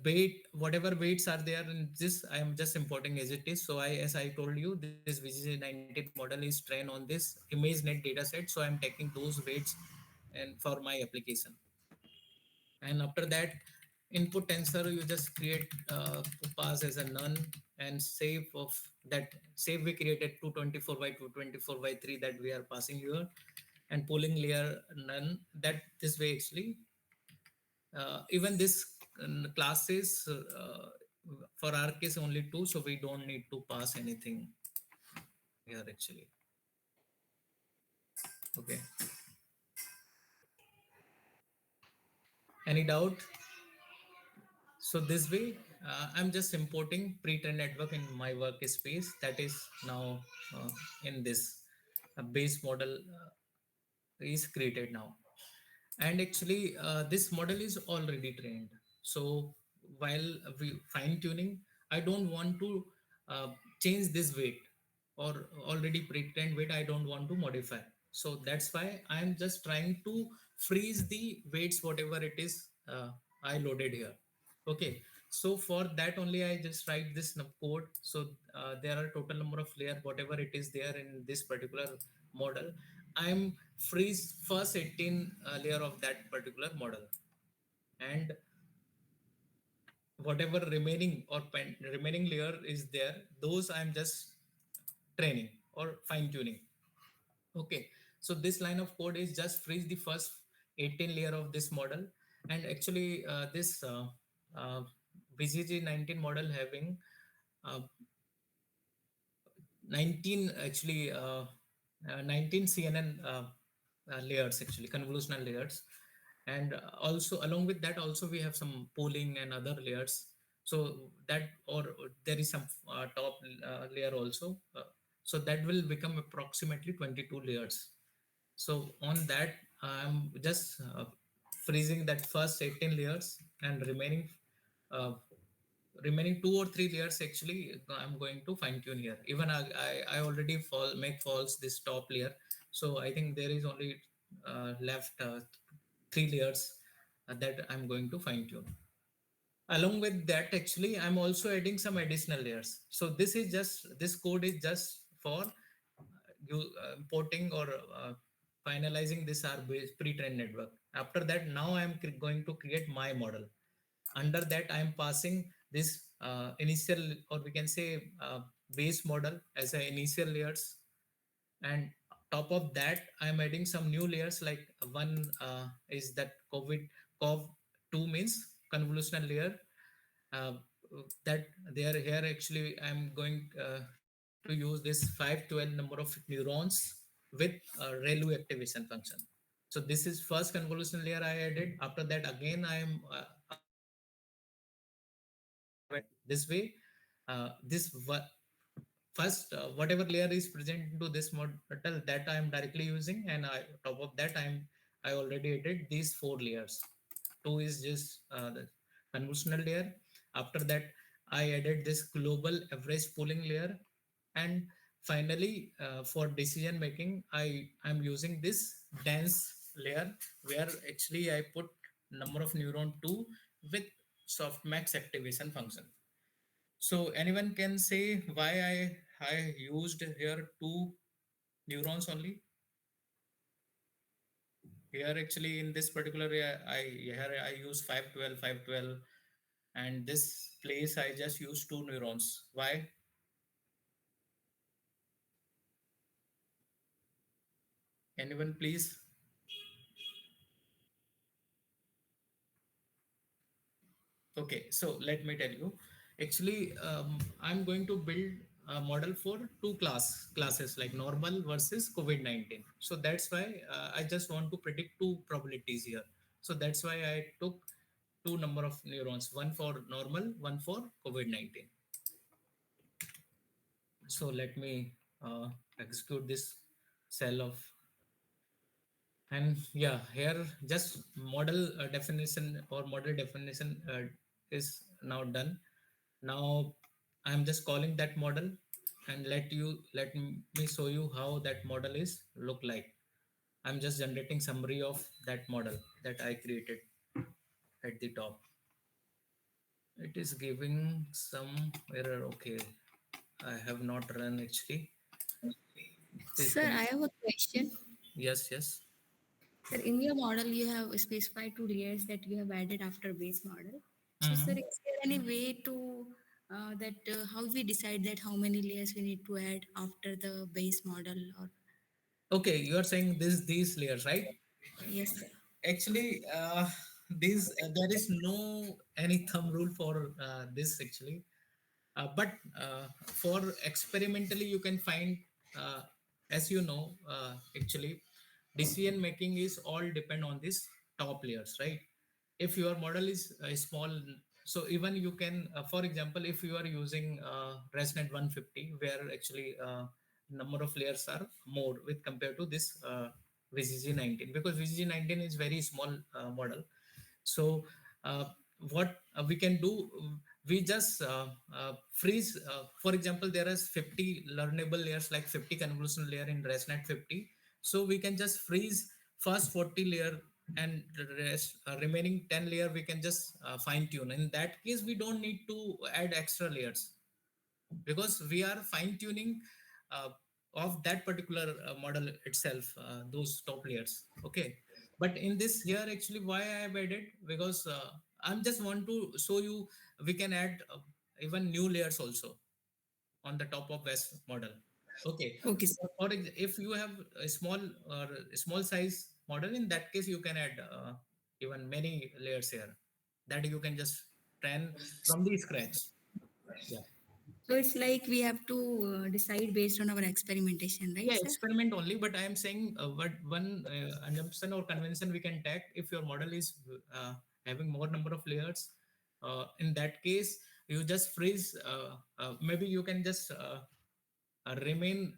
weight, whatever weights are there in this, I am just importing as it is. So I, as I told you, this VGC19 model is trained on this ImageNet data set. So I'm taking those weights and for my application. And after that, input tensor, you just create pass as a none, and save of that save we created 224 by 224 by 3 that we are passing here, and polling layer none, that this way actually even this class is for our case only two, so we don't need to pass anything here actually. Okay, any doubt? So this way, I'm just importing pre-trained network in my workspace that is now uh, in this base model is created now. And actually, this model is already trained. So while we fine tuning, I don't want to uh, change this weight, or already pre-trained weight. I don't want to modify. So that's why I'm just trying to freeze the weights, whatever it is I loaded here. Okay, so for that only I just write this code. So there are total number of layer, whatever it is there in this particular model. I'm freeze first 18 layer of that particular model, and whatever remaining or remaining layer is there, those I'm just training or fine tuning. Okay, so this line of code is just freeze the first 18 layer of this model. And actually this uh, BGG19 model having uh, 19 actually 19 CNN layers, actually convolutional layers. And also along with that also we have some pooling and other layers. So that, or there is some top layer also, so that will become approximately 22 layers. So on that, I'm just freezing that first 18 layers, and uh, remaining two or three layers actually I'm going to fine tune here. Even I already make false this top layer. So I think there is only left three layers that I'm going to fine tune. Along with that, actually, I'm also adding some additional layers. So this code is just for you importing or finalizing this RBase pre-trained network. After that, now I'm going to create my model. Under that, I am passing this initial, or we can say base model as a initial layers. And top of that, I'm adding some new layers, like one is that cov2 means convolutional layer. uh, that there here actually I'm going to use this 512 number of neurons with ReLU activation function. So this is first convolution layer I added. After that, again I am this way this first whatever layer is present into this model, that I am directly using. And top of that, I already added these four layers. Two is just the convolutional layer. After that, I added this global average pooling layer. And finally, for decision making, I'm using this dense layer, where actually I put number of neuron 2 with softmax activation function. So anyone can say why I used here two neurons only. Here actually in this particular area, I use 512, and this place I just use two neurons. Why? Anyone please? Okay, so let me tell you. Actually, I'm going to build a model for two classes, like normal versus COVID-19. So that's why I just want to predict two probabilities here. So that's why I took two number of neurons, one for normal, one for COVID-19. So let me execute this cell of, and yeah, here just model definition or model definition is now done. Now I'm just calling that model. and let me show you how that model is look like. I'm just generating summary of that model that I created at the top. It is giving some error. Okay, I have not run actually. It Sir, I have a question. yes, yes. Sir, in your model, you have specified two layers that you have added after base model. So, sir, Mhm. is there any way to that how we decide that how many layers we need to add after the base model? Or Okay, you are saying these layers, right? yes, sir. Actually, these there is no any thumb rule for this actually. But for experimentally, you can find, as you know, actually, decision making is all depend on this top layers, right? If your model is small, so even you can, for example, if you are using ResNet 150, where actually number of layers are more with compared to this VGG19, because VGG19 is very small model. So what we can do, we just freeze, for example, there is 50 learnable layers, like 50 convolution layer in ResNet 50. So we can just freeze first 40 layer, and the rest remaining 10 layer we can just fine tune. In that case we don't need to add extra layers, because we are fine tuning uh, of that particular model itself, those top layers. Okay, but in this here actually why I have added, because I'm just want to show you we can add even new layers also on the top of west model. Okay, Okay, so sir. if you have a small or a small size model, in that case you can add even many layers here that you can just train from the scratch. Yeah. So it's like we have to decide based on our experimentation, right, Yeah, sir? experiment only, but I am saying what one assumption or convention we can take, if your model is having more number of layers, in that case, you just freeze, maybe you can just remain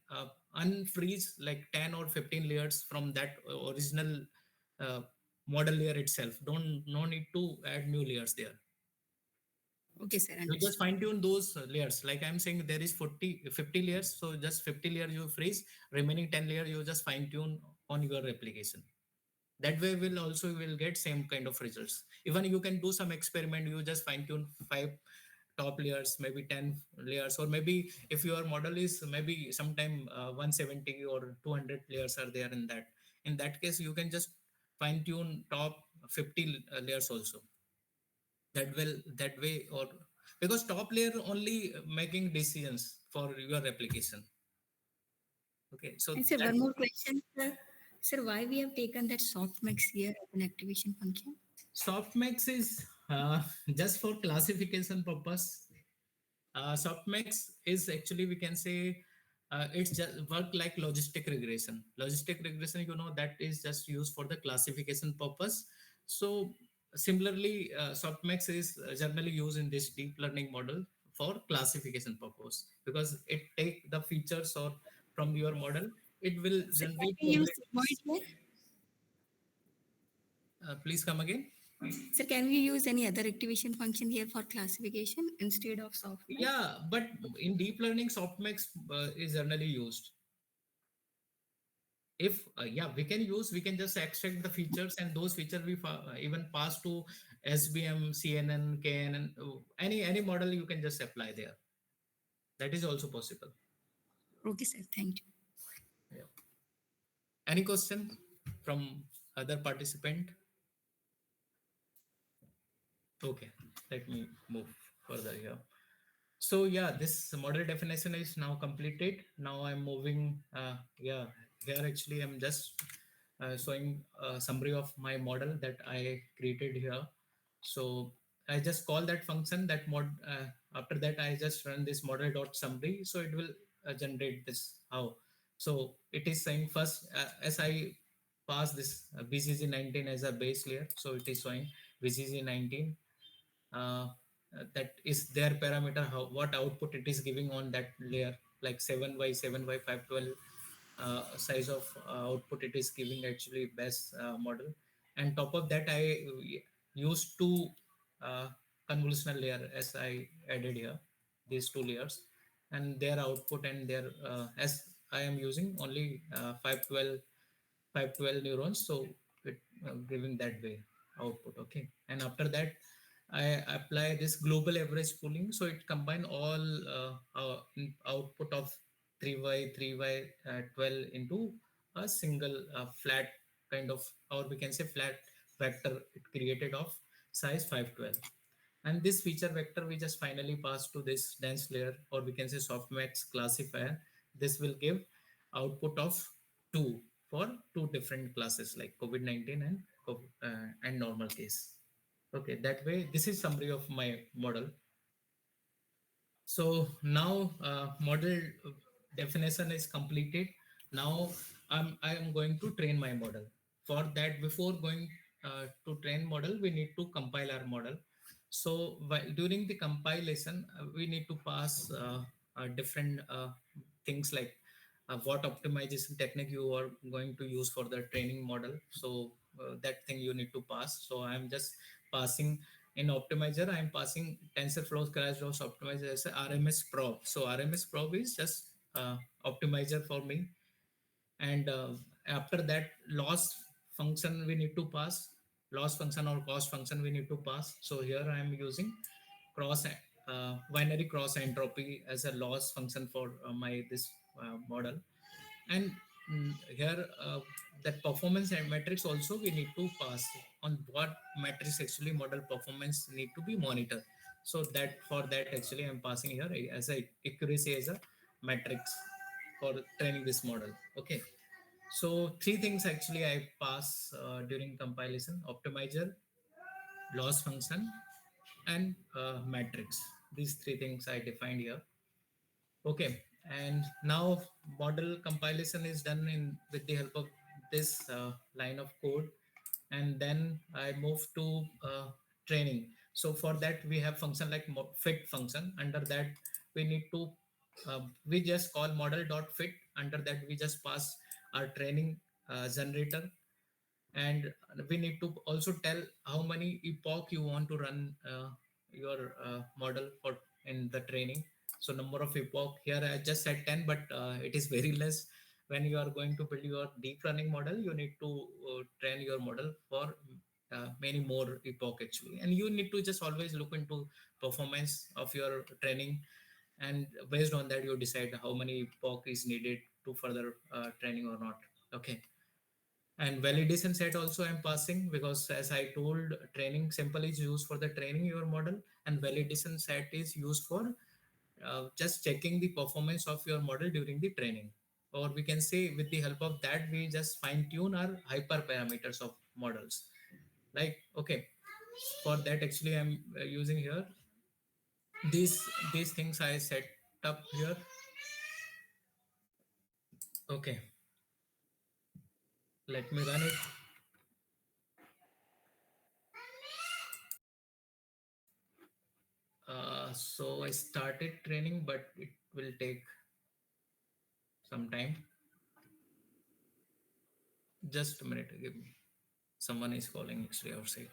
unfreeze like 10 or 15 layers from that original uh, model layer itself. Don't no need to add new layers there. Okay, sir, You just understood. fine tune those layers. Like I'm saying, there is 40, 50 layers. So just 50 layer you freeze, remaining 10 layer you just fine tune on your application. That way will also will get same kind of results. Even you can do some experiment. You just fine tune five top layers, maybe 10 layers, or maybe if your model is maybe sometime 170 or 200 layers are there in that. In that case, you can just fine tune top 50 layers also. That way, or because top layer only making decisions for your application. Okay, so And sir, that one more question, sir. Sir, why we have taken that softmax here as an activation function? softmax is just for classification purpose. Softmax is actually, we can say, it's just work like logistic regression. Logistic regression, that is just used for the classification purpose. So similarly, softmax is generally used in this deep learning model for classification purpose, because it take the features or from your model, it will Sir, can generate we use generate. sigmoid here? Please come again. Sir, can we use any other activation function here for classification instead of softmax? Yeah, but in deep learning, softmax is generally used. If yeah, we can just extract the features, and those features we even pass to SBM, CNN, KNN, any model you can just apply there. That is also possible. Okay, sir. Thank you. Yeah. Any question from other participant? Okay, let me move further here. So yeah, this model definition is now completed. Now I'm moving. Yeah, here actually I'm just showing a summary of my model that I created here. So I just call that function that mod. After that, I just run this model dot summary. So it will generate this how. So it is saying first, as I pass this BCG19 as a base layer. So it is showing BCG19, that is their parameter, how what output it is giving on that layer, like 7 by 7 by 512 size of output it is giving actually best model. And top of that I used two convolutional layer as I added here, these two layers. and their output and their as I am using only 512 neurons, so it giving that way output. Okay, and after that I apply this global average pooling, so it combine all output of 3y 3y 12 into a single flat kind of, or we can say flat vector it created of size 512. And this feature vector we just finally pass to this dense layer, or we can say softmax classifier. This will give output of 2 for two different classes like COVID-19 and and normal case. Okay, that way this is summary of my model. So now model definition is completed. Now I am going to train my model. For that, before going to train model, we need to compile our model. So during the compilation, we need to pass different things like what optimization technique you are going to use for the training model. So that thing you need to pass. So I am just passing in optimizer. I am passing TensorFlow crash loss optimizer as a RMS probe. So RMS probe is just optimizer for me. And after that, loss function we need to pass, loss function or cost function we need to pass. So here I am using cross binary cross entropy as a loss function for my this model. And here that performance and metrics also we need to pass on what metrics actually model performance need to be monitored. So that for that actually I'm passing here as a accuracy as a metrics for training this model. Okay, so three things actually I pass during compilation: optimizer, loss function, and matrix. These three things I defined here. Okay, and now model compilation is done in with the help of this line of code, and then I move to training. So for that we have function like fit function. Under that we need to we just call model dot fit. Under that we just pass our training generator, and we need to also tell how many epoch you want to run your model for in the training. So number of epoch here I just said 10, but it is very less. When you are going to build your deep learning model, you need to train your model for many more epoch actually, and you need to just always look into performance of your training, and based on that you decide how many epoch is needed to further training or not. Okay, and validation set also I'm passing, because as I told, training sample is used for the training your model, and validation set is used for just checking the performance of your model during the training. Or we can say with the help of that we just fine tune our hyperparameters of models. Like, okay, for that actually I'm using here these things I set up here. Okay, let me run it. So I started training, but it will take some time. Just a minute, give me. Someone is calling actually outside.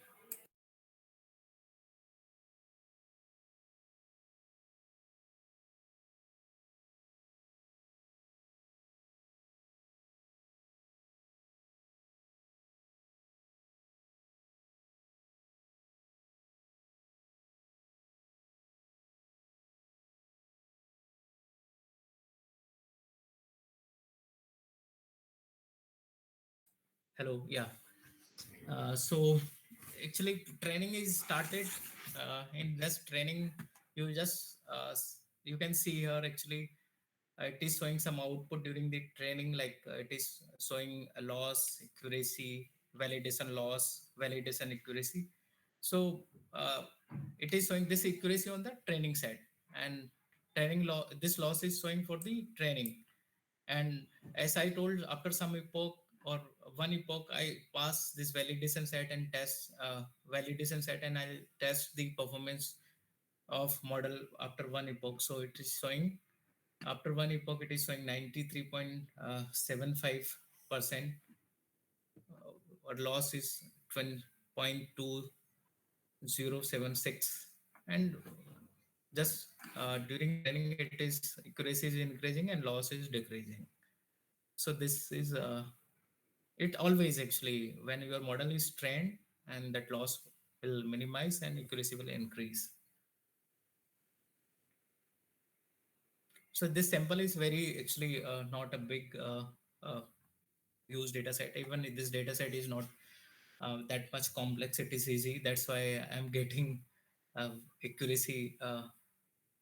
Hello, yeah. So actually training is started in this training. You just you can see here actually it is showing some output during the training, like it is showing a loss, accuracy, validation loss, validation accuracy. So it is showing this accuracy on the training set, and training this loss is showing for the training. And as I told, after some epoch or one epoch, I pass this validation set and test validation set, and I'll test the performance of model after one epoch. So it is showing after one epoch, it is showing 93.75%. Or loss is 20.2076, and just during training it is accuracy is increasing and loss is decreasing. So this is it always actually when your model is trained, and that loss will minimize and accuracy will increase. So this sample is very actually not a big uh, used data set. Even if this data set is not that much complex, it is easy. That's why I'm getting accuracy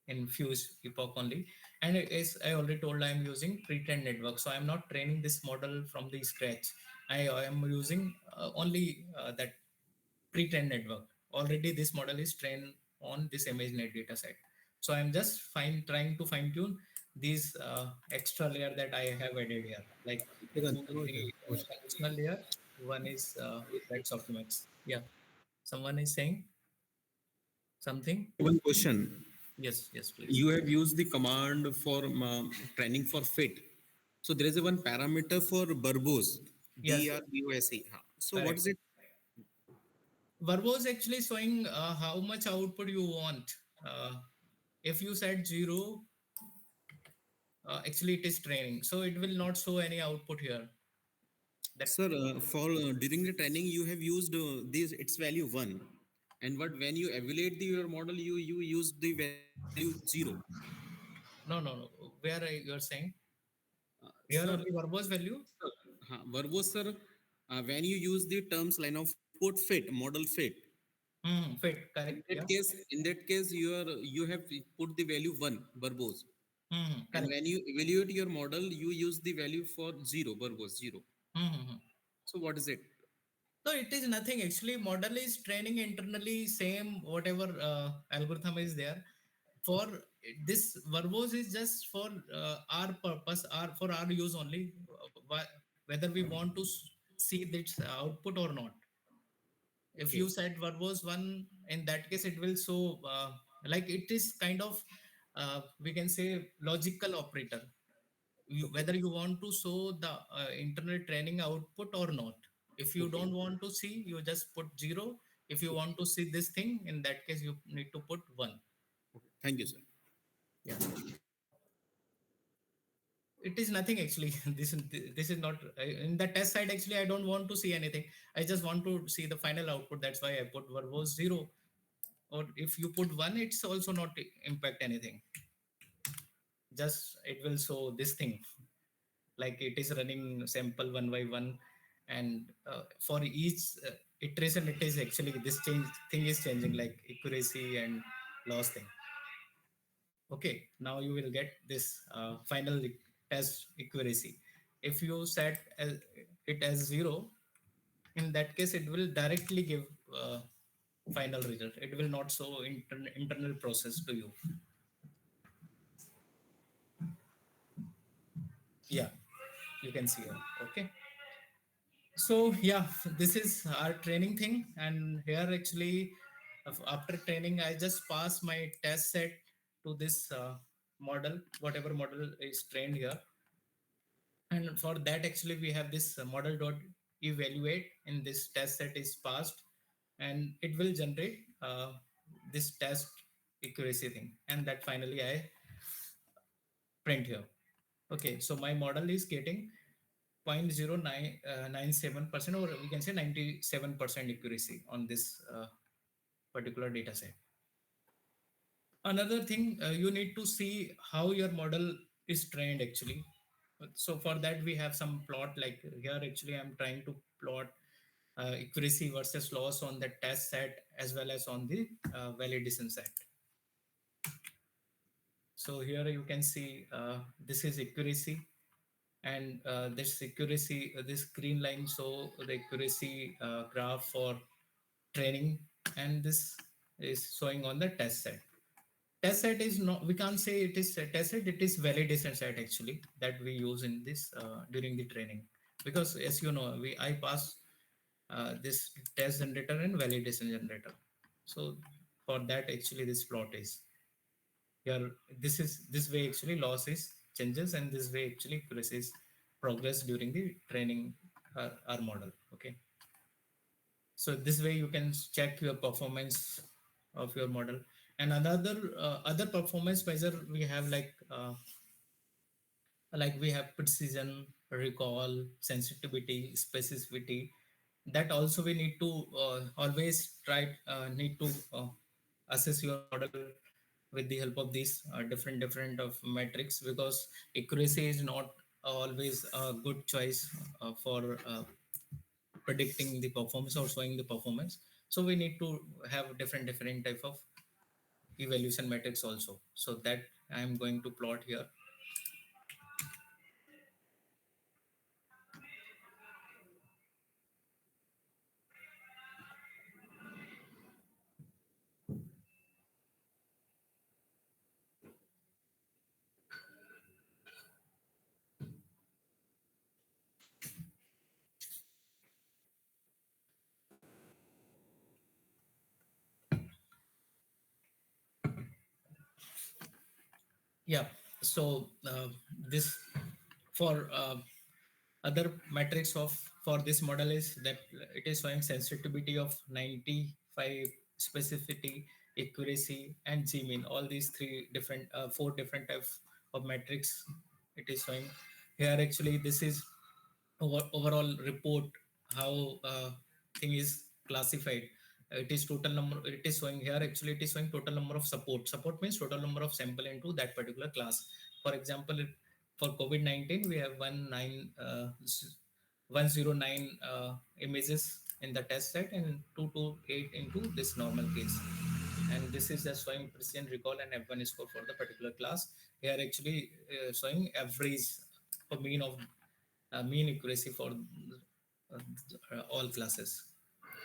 in fuse epoch only. And as I already told, I'm using pre-trained network. So I'm not training this model from the scratch. I am using only that pre-trained network. Already this model is trained on this ImageNet data set. So I'm just trying to fine tune these extra layer that I have added here, like two or three conditional layer. One is that Softmax. Yeah. Someone is saying something. One question. Yes, yes, please. You have used the command for training for fit. So there is a one parameter for verbose, Yes, BRBOSE. So what correct. is it? Verbo is actually showing how much output you want. If you set zero, actually it is training, so it will not show any output here. That Sir, for during the training you have used this its value 1, and what when you evaluate your model you use the value 0. no, no, no. Where you are saying here Sir, only verbose value. verbose sir, when you use the terms line of code fit, model fit, Fit, correct. Yeah. in that case you have put the value 1 verbose, and Correct. when you evaluate your model you use the value for 0 verbose 0. Mm-hmm. So what is it? So it is nothing actually. Model is training internally, same whatever algorithm is there. For this verbose is just for our purpose, our for our use only. Whether we want to see this output or not. If Okay, you set verbose one, in that case it will show like it is kind of we can say logical operator. okay, Whether you want to show the internal training output or not. If you okay, don't want to see, you just put zero. If you okay, want to see this thing, in that case you need to put one. okay. Thank you, sir. Yeah, it is nothing actually. This is not in the test side. Actually, I don't want to see anything. I just want to see the final output. That's why I put verbose zero. Or if you put one, it's also not impact anything. Just it will show this thing, like it is running sample one by one, and for each iteration it is actually this change thing is changing, like accuracy and loss thing. Okay, now you will get this final test accuracy. If you set it as zero, in that case it will directly give uh, final result. It will not show internal process to you. Yeah, you can see it. Okay. So yeah, this is our training thing, and here actually, after training, I just pass my test set to this model, whatever model is trained here, and for that actually we have this model dot evaluate, and this test set is passed, and it will generate this test accuracy thing, and that finally I print here. Okay, so my model is getting 0.0997%, or we can say 97% accuracy on this particular data set. Another thing, you need to see how your model is trained actually. So for that we have some plot, like here actually I'm trying to plot accuracy versus loss on the test set as well as on the validation set. So here you can see this is accuracy, and this accuracy, this green line, so the accuracy graph for training, and this is showing on the test set. Test set is not, we can't say it is a test set, it is validation set actually that we use in this during the training, because as you know, I pass this test generator and validation generator. So for that actually this plot is here. This is this way actually loss is changes, and this way actually accuracy is progress during the training our model. Okay, so this way you can check your performance of your model. And another other performance measure we have like we have precision, recall, sensitivity, specificity. That also we need to always try need to assess your model with the help of these different of metrics, because accuracy is not always a good choice for predicting the performance or showing the performance. So we need to have different type of evaluation metrics also, so that I am going to plot here. Yeah. So this for other metrics of for this model is that it is showing sensitivity of 95, specificity, accuracy, and G mean. All these three different four different types of metrics it is showing here. Actually, this is overall report how thing is classified. It is total number, it is showing here. Actually, it is showing total number of support means total number of sample into that particular class. For example, for COVID-19 we have 109 images in the test set, and 228 into this normal case. And this is just showing precision, recall, and F1 score for the particular class. Here actually showing average or mean accuracy for all classes.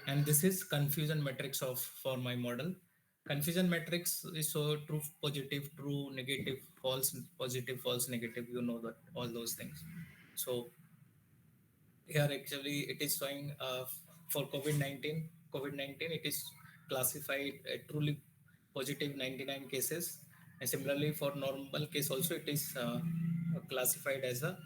And this is confusion matrix of for my model. Confusion matrix is so true positive, true negative, false positive, false negative, you know, that all those things. So here actually it is showing for COVID-19 it is classified truly positive 99 cases. And similarly for normal case also it is classified as a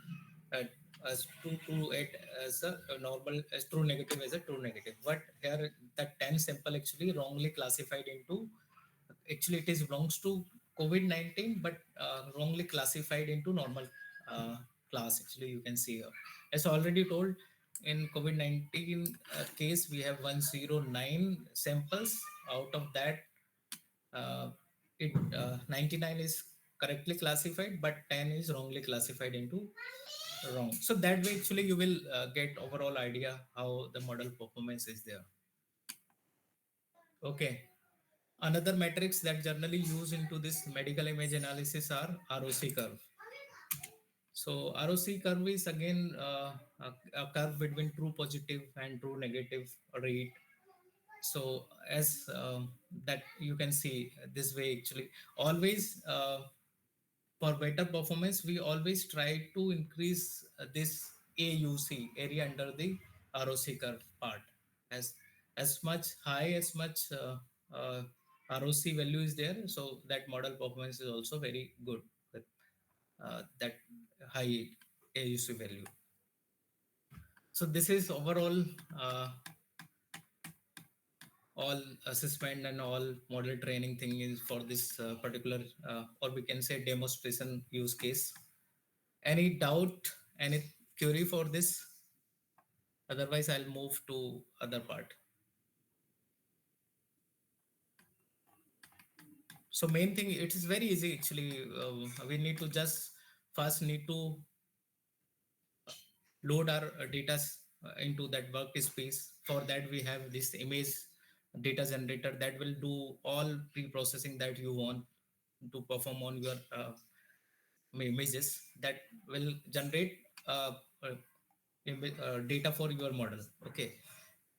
uh, as true to it as a normal, as true negative as a true negative. But here that 10 sample actually wrongly classified into, actually it is belongs to COVID-19, but wrongly classified into normal uh, class. Actually you can see here, as already told, in COVID-19 case we have 109 samples. Out of that it 99 is correctly classified, but 10 is wrongly classified into wrong. So that way actually you will get overall idea how the model performance is there. Okay. Another metrics that generally use into this medical image analysis are ROC curve. So ROC curve is again a curve between true positive and true negative rate. So as that you can see this way actually, always for better performance we always try to increase this AUC, area under the ROC curve part, as as much high as much uh, ROC value is there, so that model performance is also very good with that high AUC value. So this is overall all assessment and all model training thing is for this particular or we can say demonstration use case. Any doubt, any query for this? Otherwise I'll move to other part. So main thing, it is very easy actually. We need to just first need to load our data into that workspace. For that we have this image data generator that will do all pre-processing that you want to perform on your images, that will generate uh, data for your model. Okay.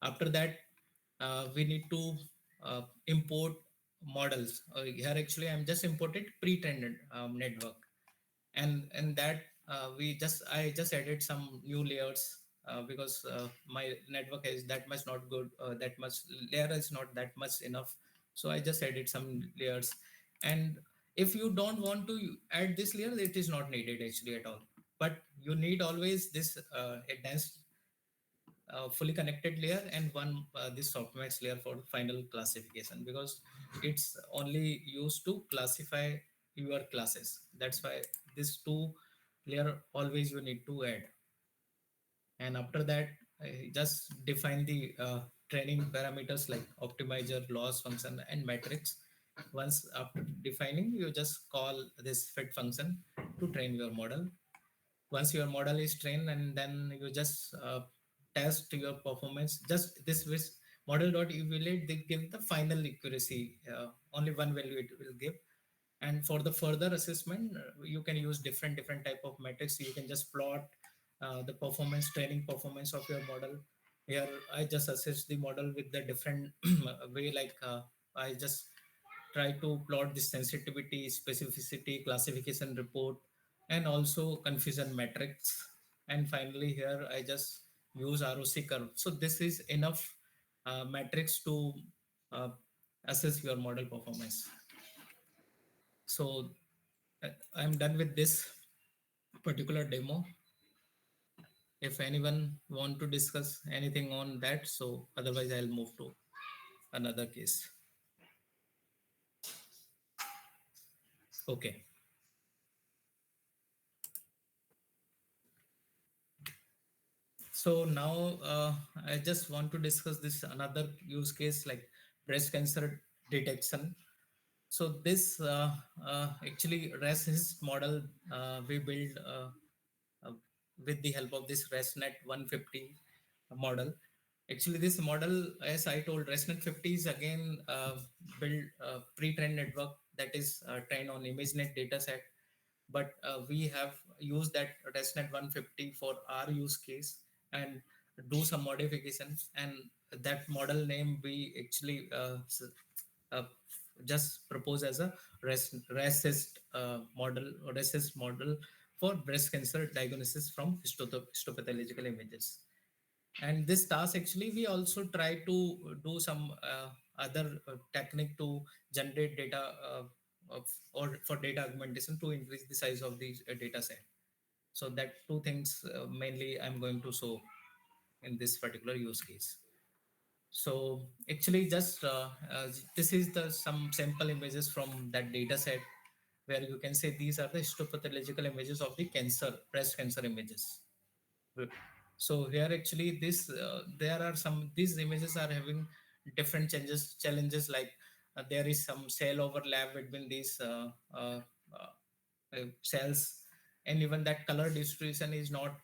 After that we need to import models. Here actually I'm just imported pre-trained network, and that I just added some new layers because my network is that much not good, that much layer is not that much enough. So I just added some layers. And if you don't want to add this layer, it is not needed actually at all. But you need always this advanced fully connected layer and one this softmax layer for final classification, because it's only used to classify your classes. That's why this two layer always you need to add. And after that, just define the training parameters like optimizer, loss function, and matrix. Once after defining, you just call this fit function to train your model. Once your model is trained, and then you just test your performance. Just this with model dot evaluate, they give the final accuracy, only one value it will give. And for the further assessment, you can use different type of metrics. You can just plot the performance, training performance of your model. Here I just assess the model with the different way, like I just try to plot the sensitivity, specificity, classification report, and also confusion metrics. And finally here I just use ROC curve. So this is enough metrics to uh, assess your model performance. So I'm done with this particular demo. If anyone want to discuss anything on that, so otherwise I'll move to another case. Okay. So now I just want to discuss this another use case like breast cancer detection. So this actually ResHIS model we build uh, with the help of this ResNet 150 model. Actually, this model, as I told, ResNet 50 is again built pre-trained network that is trained on ImageNet dataset, but we have used that ResNet 150 for our use case and do some modifications. And that model name we actually uh, just propose as a racist model or racist model for breast cancer diagnosis from histopathological images. And this task actually we also try to do some other technique to generate data or for data augmentation to increase the size of the data set. So that two things mainly I'm going to show in this particular use case. So actually just this is the some sample images from that data set, where you can say these are the histopathological images of the cancer, breast cancer images. So here actually this there are some, these images are having different challenges like there is some cell overlap between these cells, and even that color distribution is not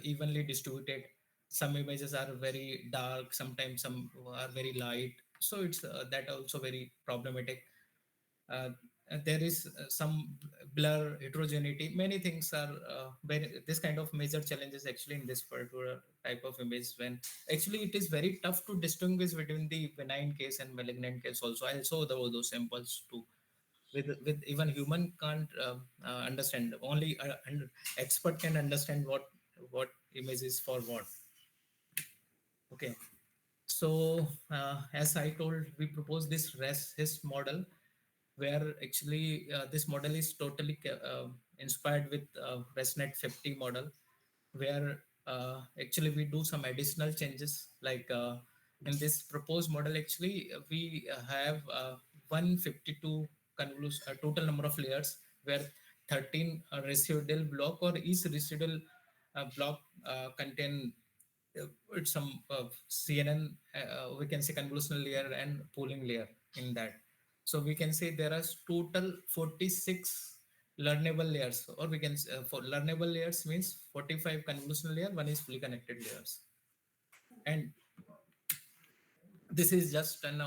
evenly distributed. Some images are very dark, sometimes some are very light, so it's that also very problematic. uh, there is some blur, heterogeneity, many things are very, this kind of major challenges actually in this particular type of image, when actually it is very tough to distinguish between the benign case and malignant case also. I saw those samples too, with even human can't understand, only expert can understand what image is for what. Okay. So as I told, we propose this REST model, where actually this model is totally inspired with ResNet 50 model, where actually we do some additional changes like in this proposed model actually we have 152 total number of layers, where 13 residual block, or each residual block contain some CNN, we can say convolutional layer and pooling layer in that. So we can say there are total 46 learnable layers, or we can for learnable layers means 45 convolutional layer, one is fully connected layers. And this is just an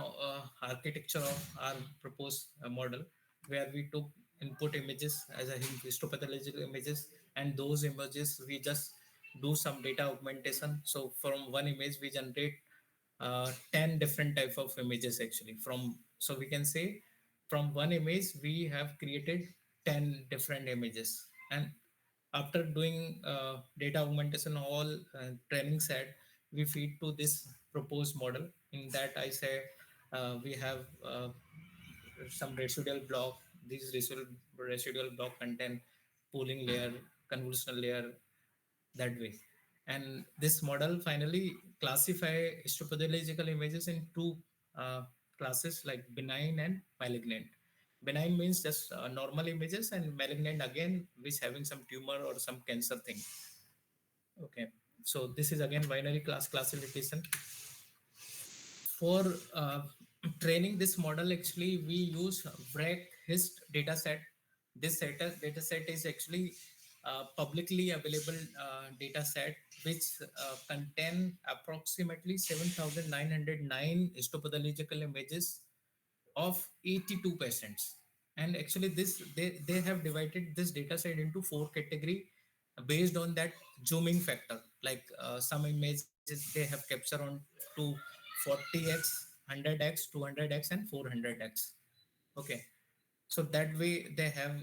architecture of our proposed model, where we took input images as a histopathological images, and those images we just do some data augmentation. So from one image we generate 10 different type of images actually. From, so we can say from one image we have created 10 different images. And after doing data augmentation, all training set, we feed to this proposed model. In that I say we have some residual block. These residual block contain pooling layer, convolutional layer, that way. And this model finally classify histopathological images in two uh, classes, like benign and malignant. Benign means just normal images, and malignant again which having some tumor or some cancer thing. Okay, so this is again binary class classification. For training this model, actually we use VRAC hist dataset. This dataset is actually publicly available data set, which contain approximately 7,909 histopathological images of 82 patients. And actually this they have divided this data set into four category based on that zooming factor. Like some images they have captured on to 40x, 100x, 200x, and 400x. Okay, so that way they have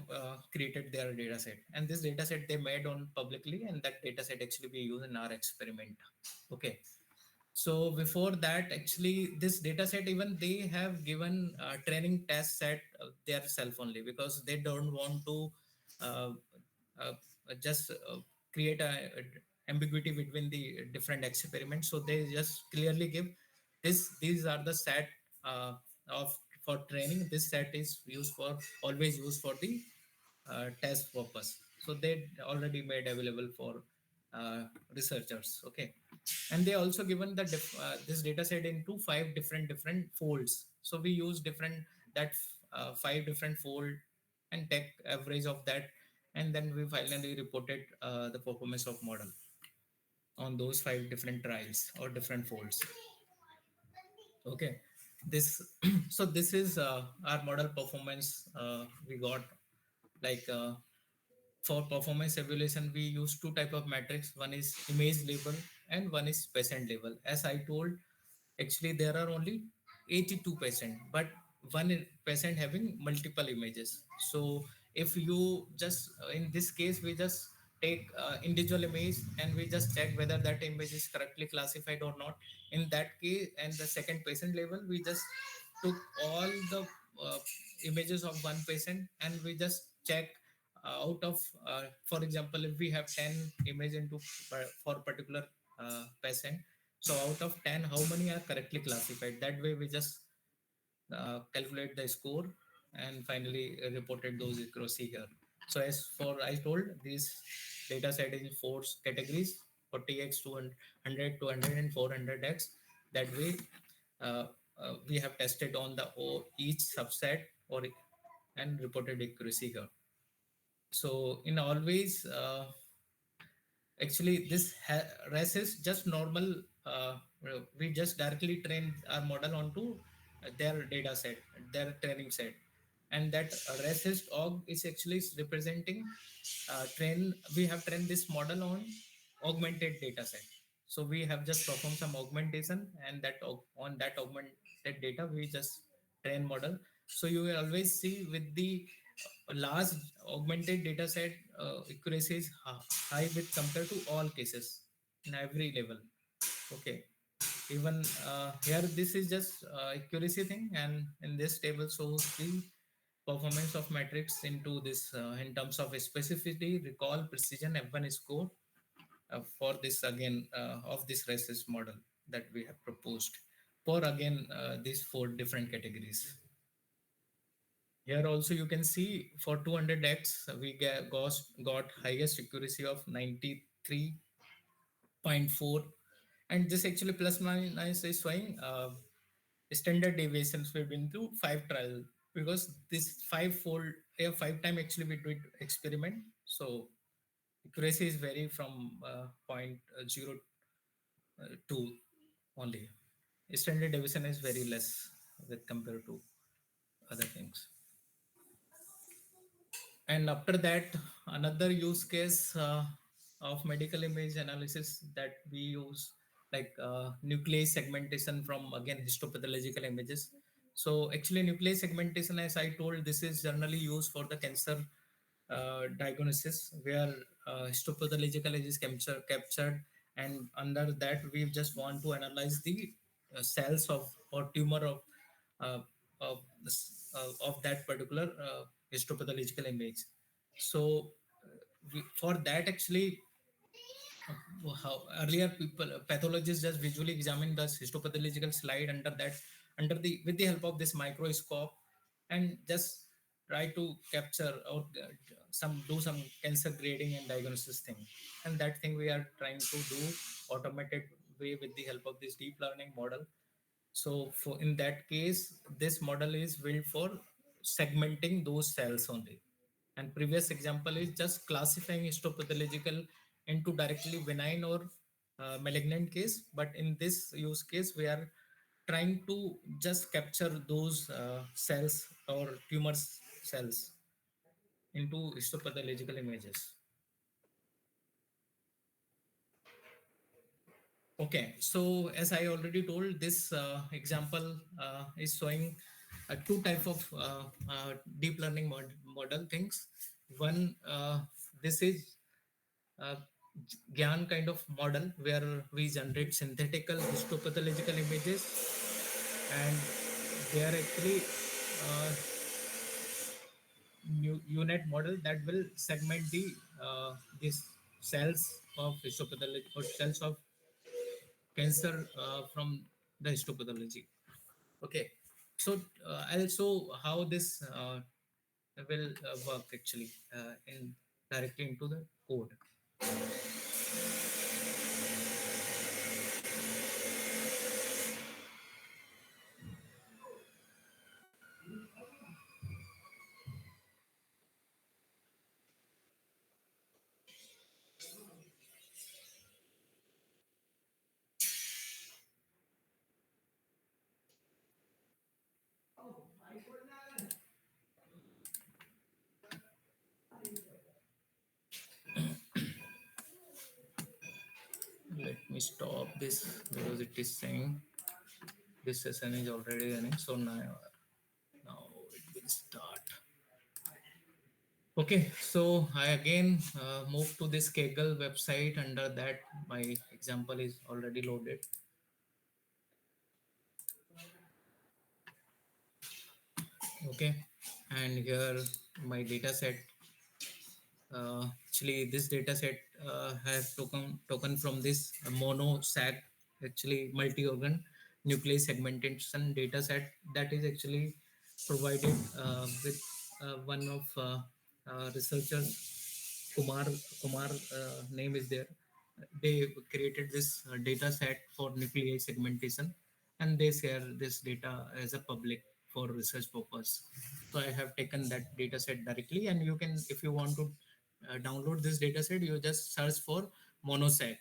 created their data set, and this data set they made on publicly, and that data set actually we use in our experiment. Okay, so before that, actually, this data set, even they have given training test set their self only, because they don't want to uh, uh, just create a ambiguity between the different experiments. So they just clearly give this. These are the set of for training. This set is used for always used for the test purpose. So they already made available for researchers. Okay, and they also given the this data set into five different folds. So we use different that five different fold and take average of that, and then we finally reported the performance of model on those five different trials or different folds. Okay, this so this is our model performance we got. Like for performance evaluation we use two type of metrics. One is image level and one is patient level. As I told, actually there are only 82 patient, but one patient having multiple images. So if you just in this case we just take individual image and we just check whether that image is correctly classified or not. In that case, and the second patient level, we just took all the uh, images of one patient and we just check out of for example, if we have 10 image into for particular patient, so out of 10 how many are correctly classified. That way we just calculate the score and finally reported those accuracy here. So as for I told, this data set is in four categories: 40x, 200, 200, and 400x. That way, uh, we have tested on the each subset or and reported accuracy here. So in always actually this res is just normal. We just directly train our model onto their data set, their training set. And that resist org is actually representing train we have trained this model on augmented data set. So we have just performed some augmentation, and that on that augmented data we just train model. So you will always see with the large augmented data set, accuracy is high with compared to all cases in every level. Okay, even here this is just accuracy thing, and in this table shows the performance of metrics into this in terms of specificity, recall, precision, F1 score for this again of this RESIS model that we have proposed for again these four different categories. Here also you can see for 200x we got highest accuracy of 93.4, and this actually plus minus is showing standard deviations we've been through five trial, because this five-fold, yeah, five time actually we did experiment. So accuracy is vary from point zero to only. Standard deviation is very less with compared to other things. And after that, another use case of medical image analysis that we use, like nucleus segmentation from again histopathological images. So actually nucleus segmentation, as I told, this is generally used for the cancer diagnosis, where histopathological is captured, and under that we just want to analyze the cells of or tumor uh, of that particular histopathological image. So for that actually how earlier people pathologists just visually examine the histopathological slide under that, under the with the help of this microscope, and just try to capture or some cancer grading and diagnosis thing. And that thing we are trying to do automated way with the help of this deep learning model. So for in that case, this model is built for segmenting those cells only. And previous example is just classifying histopathological into directly benign or malignant case. But in this use case, we are trying to just capture those cells or tumors cells into histopathological images. Okay, so as I already told, this example is showing two type of deep learning model things. One, this is uh, GAN kind of model where we generate synthetical histopathological images, and they are actually uh, unit model that will segment the these cells of histopathology or cells of cancer from the histopathology. Okay, so I'll show how this will work actually in directly into the code. Let me stop this because it is saying this session is already running. So now it will start. Okay, so I again move to this Kaggle website. Under that, my example is already loaded. Okay, and here my data set. Actually, this data set has token from this mono SAC, actually multi-organ nucleus segmentation data set that is actually provided with one of researchers, Kumar. Kumar name is there. They created this data set for nuclei segmentation, and they share this data as a public for research purpose. So I have taken that data set directly, and you can, if you want to download this data set, you just search for monosec.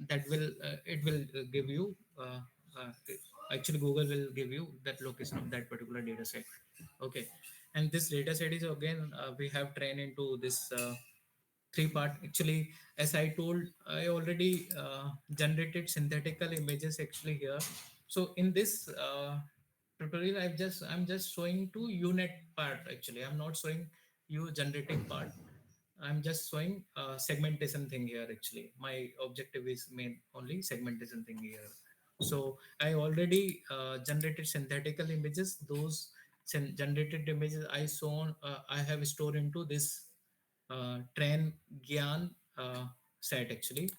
That will it will give you uh, actually Google will give you that location of that particular data set. Okay, and this data set is again we have trained into this three part. Actually, as I told, I already generated synthetical images actually here. So in this tutorial, I'm just showing two unit part. Actually, I'm not showing you generating part. I'm just showing segmentation thing here. Actually, my objective is main only segmentation thing here. So I already generated synthetical images. Those generated images I have stored into this train Gyan set actually.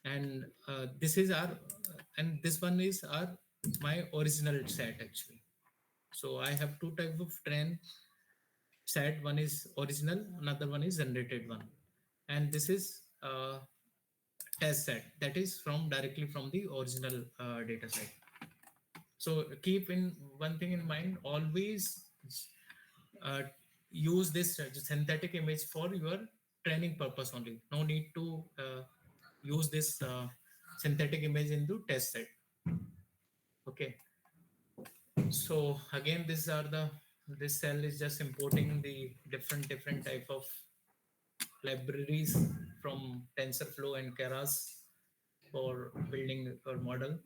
And this is our and this one is our my original set actually. So I have two type of train set. One is original, another one is generated one, and this is test set that is from directly from the original data set. So keep in one thing in mind, always uh, use this synthetic image for your training purpose only. No need to use this synthetic image into test set. Okay, so again, these are the this cell is just importing the different type of libraries from TensorFlow and Keras for building your model.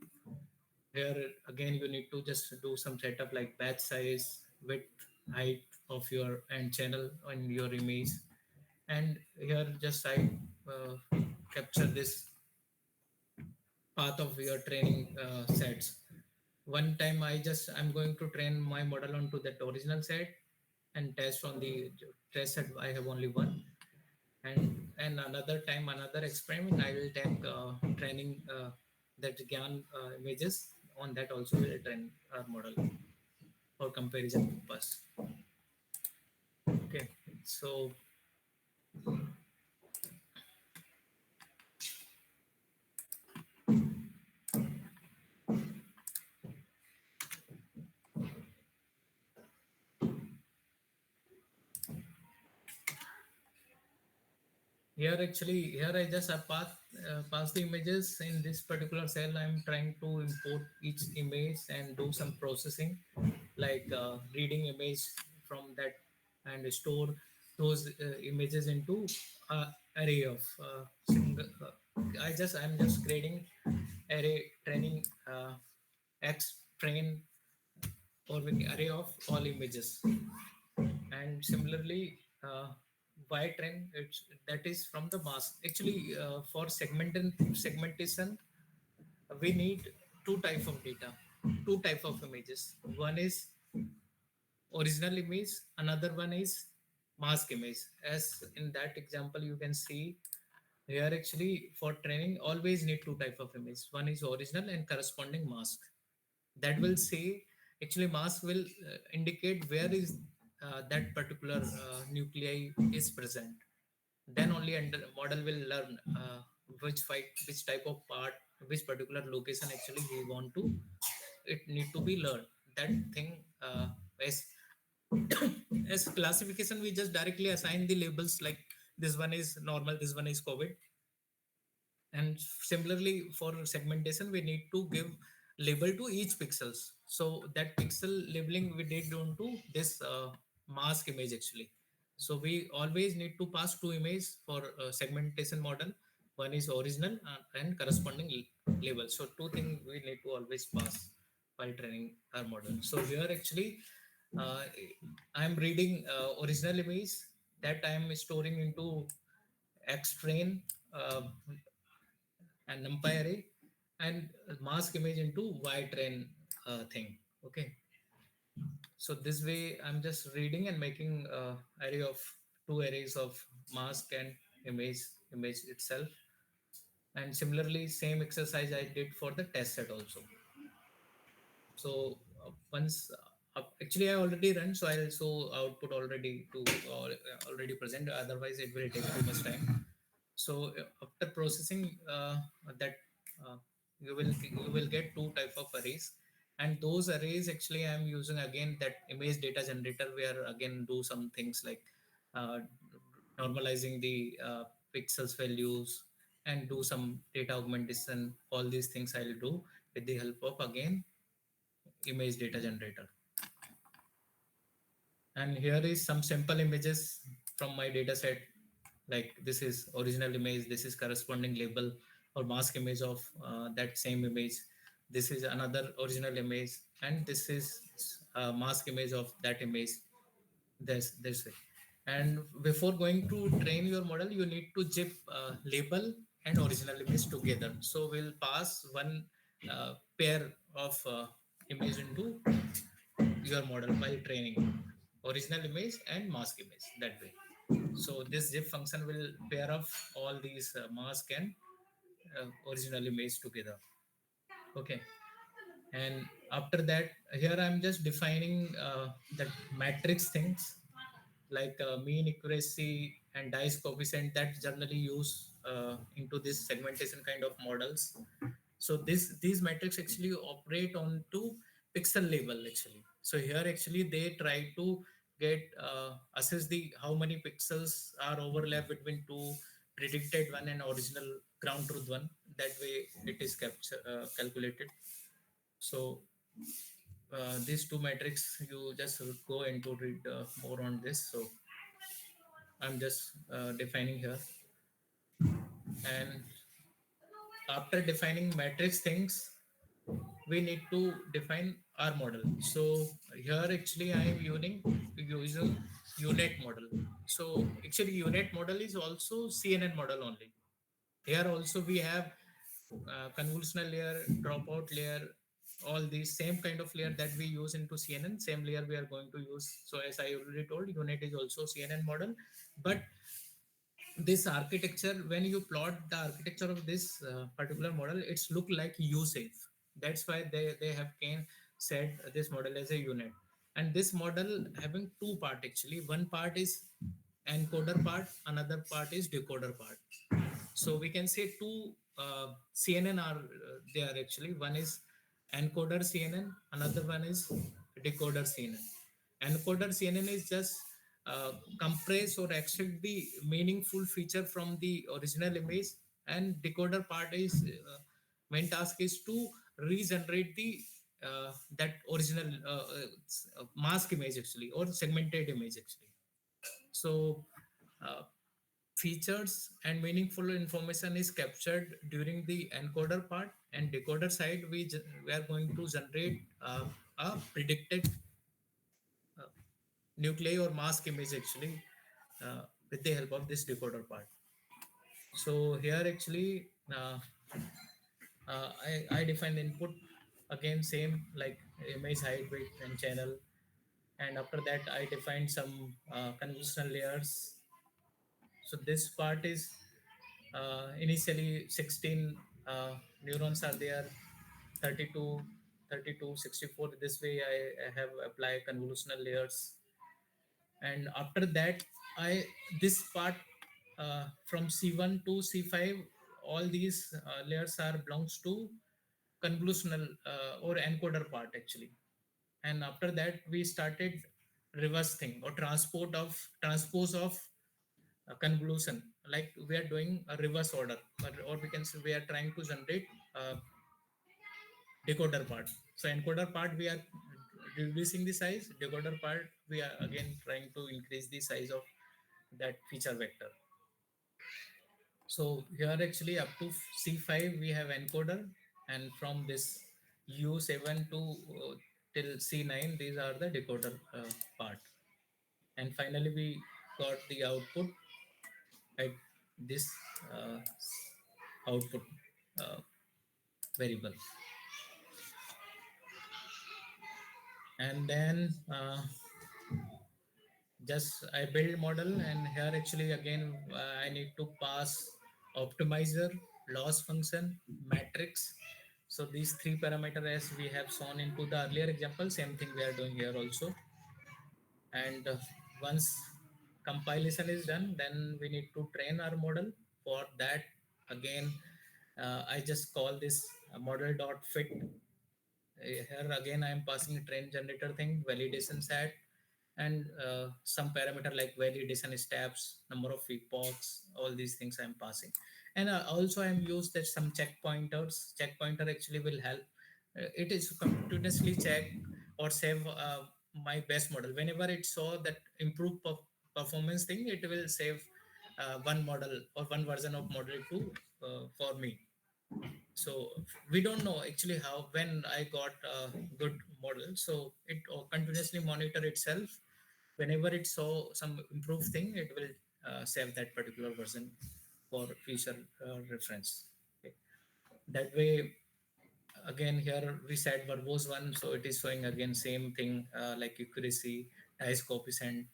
Here again, you need to just do some setup like batch size, width, height of your and channel on your image. And here just I capture this path of your training sets. One time I'm going to train my model onto that original set and test on the test set. I have only one. And another time, another experiment, I will take training that GAN images. On that also will train our model for comparison purpose. Okay, so here actually, here I just pass the images in this particular cell. I'm trying to import each image and do some processing, like reading image from that, and store those images into array of I'm just creating array training X train or with array of all images. And similarly, by trend, it's that is from the mask. Actually, for segmentation, we need two type of data, two type of images. One is original image, another one is mask image. As in that example, you can see here actually for training always need two type of image. One is original and corresponding mask. That will say, actually mask will indicate where is that particular nuclei is present. Then only under model will learn which type of part, which particular location actually we want to, it need to be learned. That thing as as classification, we just directly assign the labels, like this one is normal, this one is COVID. And similarly for segmentation, we need to give label to each pixels. So that pixel labeling we did onto this mask image actually. So we always need to pass two images for segmentation model. One is original and corresponding label. So two things we need to always pass while training our model. So here actually uh, I'm reading original image that I am storing into X train uh, and numpy array, and mask image into y train thing. Okay, so this way I'm just reading and making array of two arrays of mask and image itself. And similarly same exercise I did for the test set also. So once actually I already run, so I'll show output already to already present, otherwise it will take too much time. So after processing that, uh, you will get two type of arrays. And those arrays actually I'm using again that image data generator, where again do some things like uh, normalizing the pixels values and do some data augmentation. All these things I'll do with the help of again image data generator. And here is some sample images from my data set. Like this is original image, this is corresponding label or mask image of that same image. This is another original image, and this is a mask image of that image. This way. And before going to train your model, you need to zip label and original image together. So we'll pass one pair of image into your model while training, original image and mask image, that way. So this zip function will pair up all these mask and original image together. Okay, and after that, here I'm just defining that matrix things, like mean accuracy and dice coefficient that generally use into this segmentation kind of models. So these metrics actually operate on to pixel level actually. So here actually they try to get assess the how many pixels are overlap between two predicted one and original ground truth one. That way it is calculated. So these two metrics you just go into read more on this. So I'm just defining here. And after defining matrix things, we need to define our model. So here actually I am using unit model. So actually unit model is also CNN model only. Here also we have convolutional layer, dropout layer, all these same kind of layer that we use into CNN, same layer we are going to use. So as I already told, unit is also CNN model, but this architecture, when you plot the architecture of this particular model, it's look like U shape. That's why they have can said this model as a unit. And this model having two part actually. One part is encoder part, another part is decoder part. So we can say two CNN are there actually. One is encoder CNN, another one is decoder CNN. Encoder CNN is just compress or extract the meaningful feature from the original image, and decoder part is main task is to regenerate the that original mask image actually, or segmented image actually. So uh, features and meaningful information is captured during the encoder part, and decoder side we are going to generate a predicted uh, nuclei or mask image actually with the help of this decoder part. So here actually I define the input again same like image height, width and channel, and after that I define some convolutional layers. So this part is initially 16 neurons are there, 32, 32, 64. This way I have applied convolutional layers. And after that, I this part from C1 to C5, all these layers are belongs to convolutional or encoder part actually. And after that, we started reverse thing or transpose of convolution, like we are doing a reverse order, or we can say we are trying to generate decoder part. So encoder part we are reducing the size, decoder part we are again trying to increase the size of that feature vector. So here actually up to C5 we have encoder, and from this U7 to till C9 these are the decoder part, and finally we got the output at this uh, output uh, variable. And then just I build model, and here actually again I need to pass optimizer, loss function, matrix. So these three parameter as we have shown into the earlier example, same thing we are doing here also. And once compilation is done, then we need to train our model. For that again I just call this model dot fit. Here again I am passing train generator thing, validation set, and some parameter like validation steps, number of epochs, all these things I'm passing. And also I'm used that some check pointer actually will help. It is continuously check or save my best model. Whenever it saw that improved performance thing, it will save one model or one version of model 2 for me. So we don't know actually how when I got a good model, so it continuously monitor itself. Whenever it saw some improved thing, it will save that particular version for future reference. Okay. That way again here we set verbose one, so it is showing again same thing like accuracy, dice coefficient.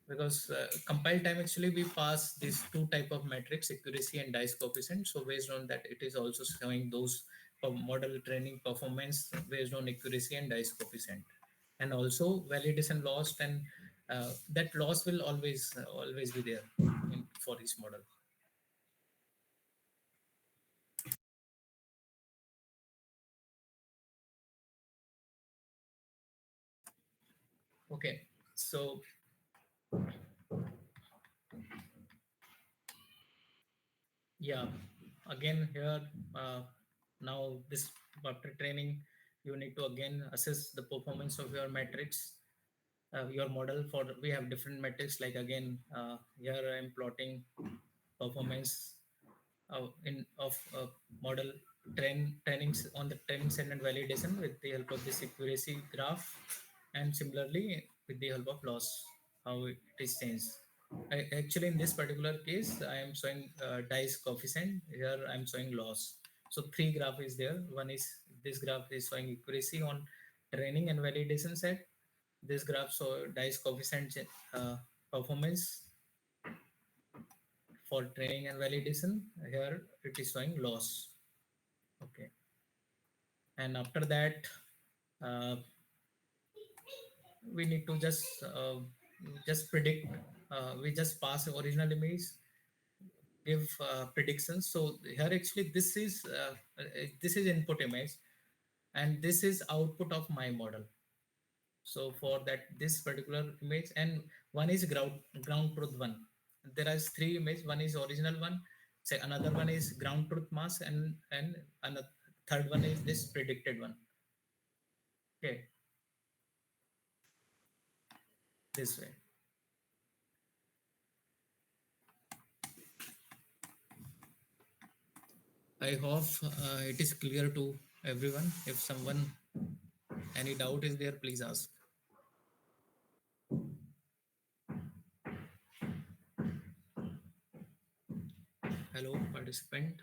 Because compile time actually we pass these two type of metrics, accuracy and dice coefficient. So based on that it is also showing those model training performance based on accuracy and dice coefficient. And also validation loss, and that loss will always be there for each model. Okay, so yeah, again here uh, now this after training you need to again assess the performance of your metrics, your model. For we have different metrics, like again here I'm plotting performance in of model trainings on the training set and validation with the help of this accuracy graph, and similarly with the help of loss how it is changed. Actually in this particular case I am showing dice coefficient, here I am showing loss. So three graph is there. One is this graph is showing accuracy on training and validation set. This graph so dice coefficient performance For training and validation, here it is showing loss. Okay. And after that, uh, we need to just predict. We just pass original image, give predictions. So here actually this is input image, and this is output of my model. So for that, this particular image, and one is ground truth one. There are three image. One is original one, say another one is ground truth mask, and another third one is this predicted one. Okay, this way. I hope it is clear to everyone. If someone any doubt is there, please ask. Hello, participant.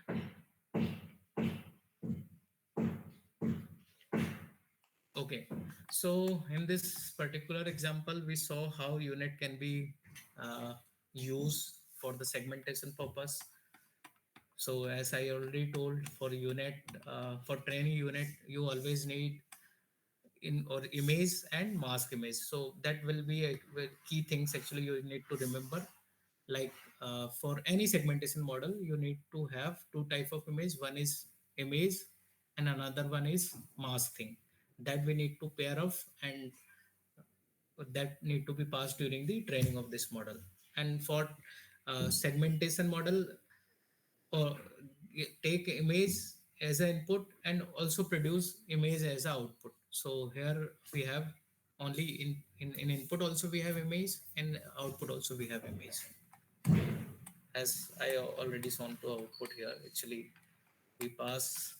Okay, so in this particular example, we saw how unit can be uh, used for the segmentation purpose. So as I already told, for unit, for training unit, you always need in or image and mask image. So that will be a key things actually you need to remember. Like for any segmentation model, you need to have two type of image. One is image, and another one is mask thing. That we need to pair off, and that need to be passed during the training of this model. And for segmentation model, or take image as an input and also produce image as a output. So here we have only in input also we have image, and output also we have image. As I already shown to output here, actually we pass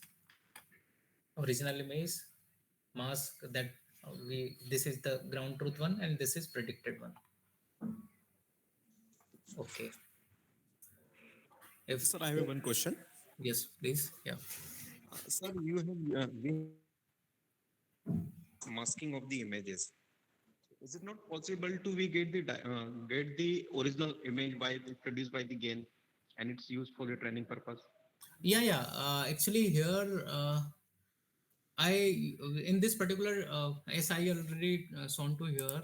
original image, mask that we this is the ground truth one, and this is predicted one. Okay. If Sir, I have one question. yes, please. Yeah. Sir, you have we have used masking of the images. Is it not possible to we get the original image by produced by the gain, and it's used for the training purpose? Yeah. Actually, here I in this particular as I already shown to here,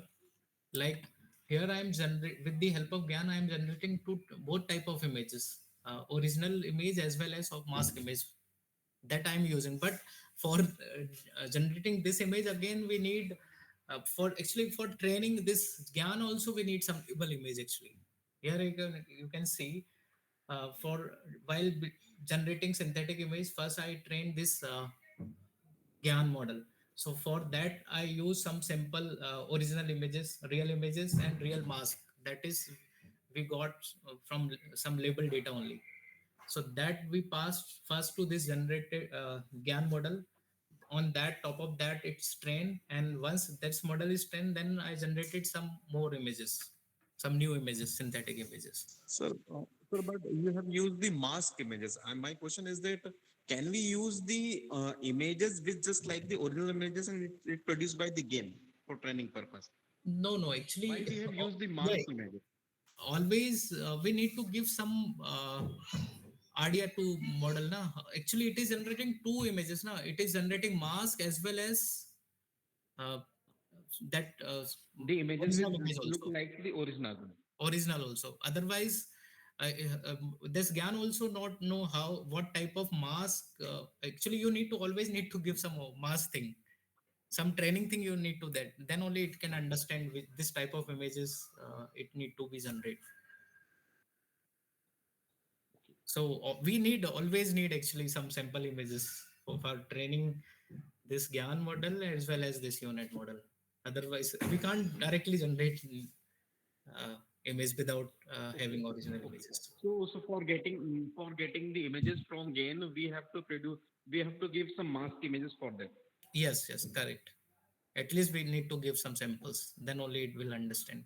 like here I am generate with the help of GAN I am generating both type of images, original image as well as of mask image that I am using. But for generating this image again, we need for actually for training this GAN also we need some label image actually. Here you can see for while generating synthetic image, first I trained this GAN model. So for that, I use some simple original images, real images, and real mask. That is, we got from some label data only. So that we passed first to this generated GAN model. On that, top of that, it's trained, and once this model is trained, then I generated some more images, some new images, synthetic images. Sir, but you have used the mask images. And my question is that can we use the images with just like the original images and it produced by the game for training purpose? No, Why actually, we have used the yeah, mask images? always we need to give some idea to model na. Actually it is generating two images na. It is generating mask as well as uh, that The images original which image look also, like the original. original also. Otherwise this GAN also not know how what type of mask actually you need to always need to give some mask thing, some training thing you need to that, then only it can understand with this type of images it need to be generated. So we need always need actually some sample images for training this GAN model as well as this unit model. Otherwise, we can't directly generate image without having original Okay. images. So for getting the images from gain, we have to give some mask images for that. Yes, correct. At least we need to give some samples. Then only it will understand.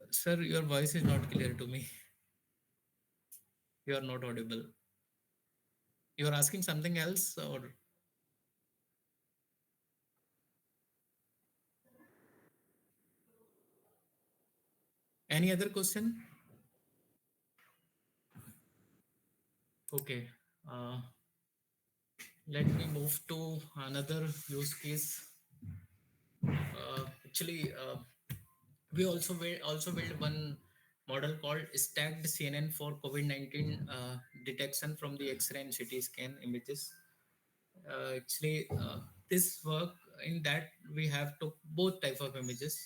Sir, your voice is not clear to me. You are not audible. You are asking something else, or Any other question? Okay. Uh, Let me move to another use case. Actually, we also built one model called stacked CNN for COVID-19 detection from the X-ray and CT scan images. Actually, this work in that we have took both type of images,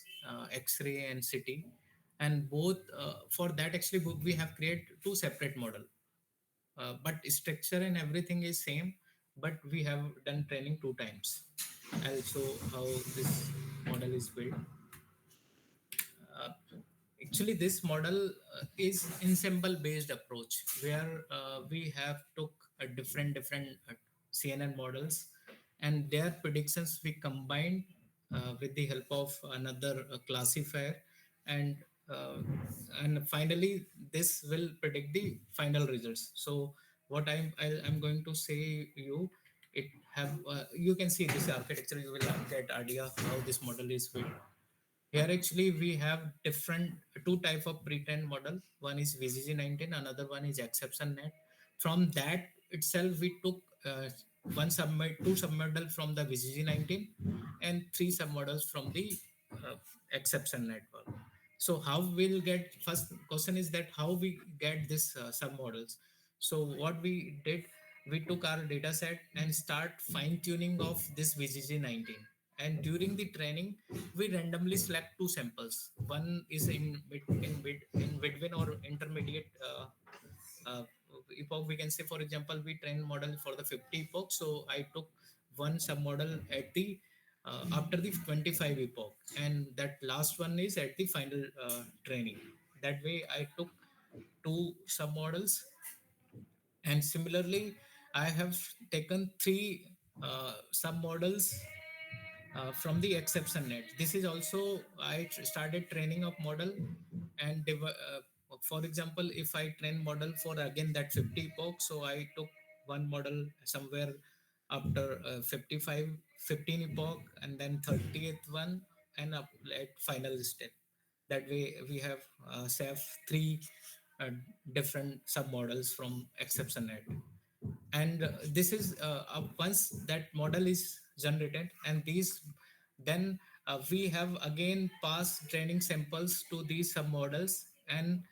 X-ray and CT, and both for that actually we have created two separate model, but structure and everything is same, but we have done training two times. I'll show how this model is built. uh, Actually this model is ensemble based approach where we have took a different CNN models and their predictions we combined with the help of another classifier, and uh, and finally this will predict the final results. So what I'm going to say you, it have you can see this architecture, you will get idea how this model is built. Here actually we have different two type of pre-trained model. One is VGG19, another one is exception net. From that itself, we took two submodel from the VGG19 and three submodels from the exception network. So how we'll get, first question is that how we get this submodels. So what we did, we took our data set and start fine tuning of this VGG19, and during the training we randomly select two samples. One is in midwin or intermediate uh, epoch, we can say. For example, we train model for the 50 epoch, so I took one sub model at the after the 25 epoch, and that last one is at the final training. That way I took two sub models. And similarly I have taken three sub models from the exception net. This is also started training of model, and for example, if I train model for again that 50 epoch, so I took one model somewhere after 55 15 epoch, and then 30th one, and up at final step. That way we have saved three uh, different sub models from exception net. And this is once that model is generated, and these then we have again passed training samples to these sub models, and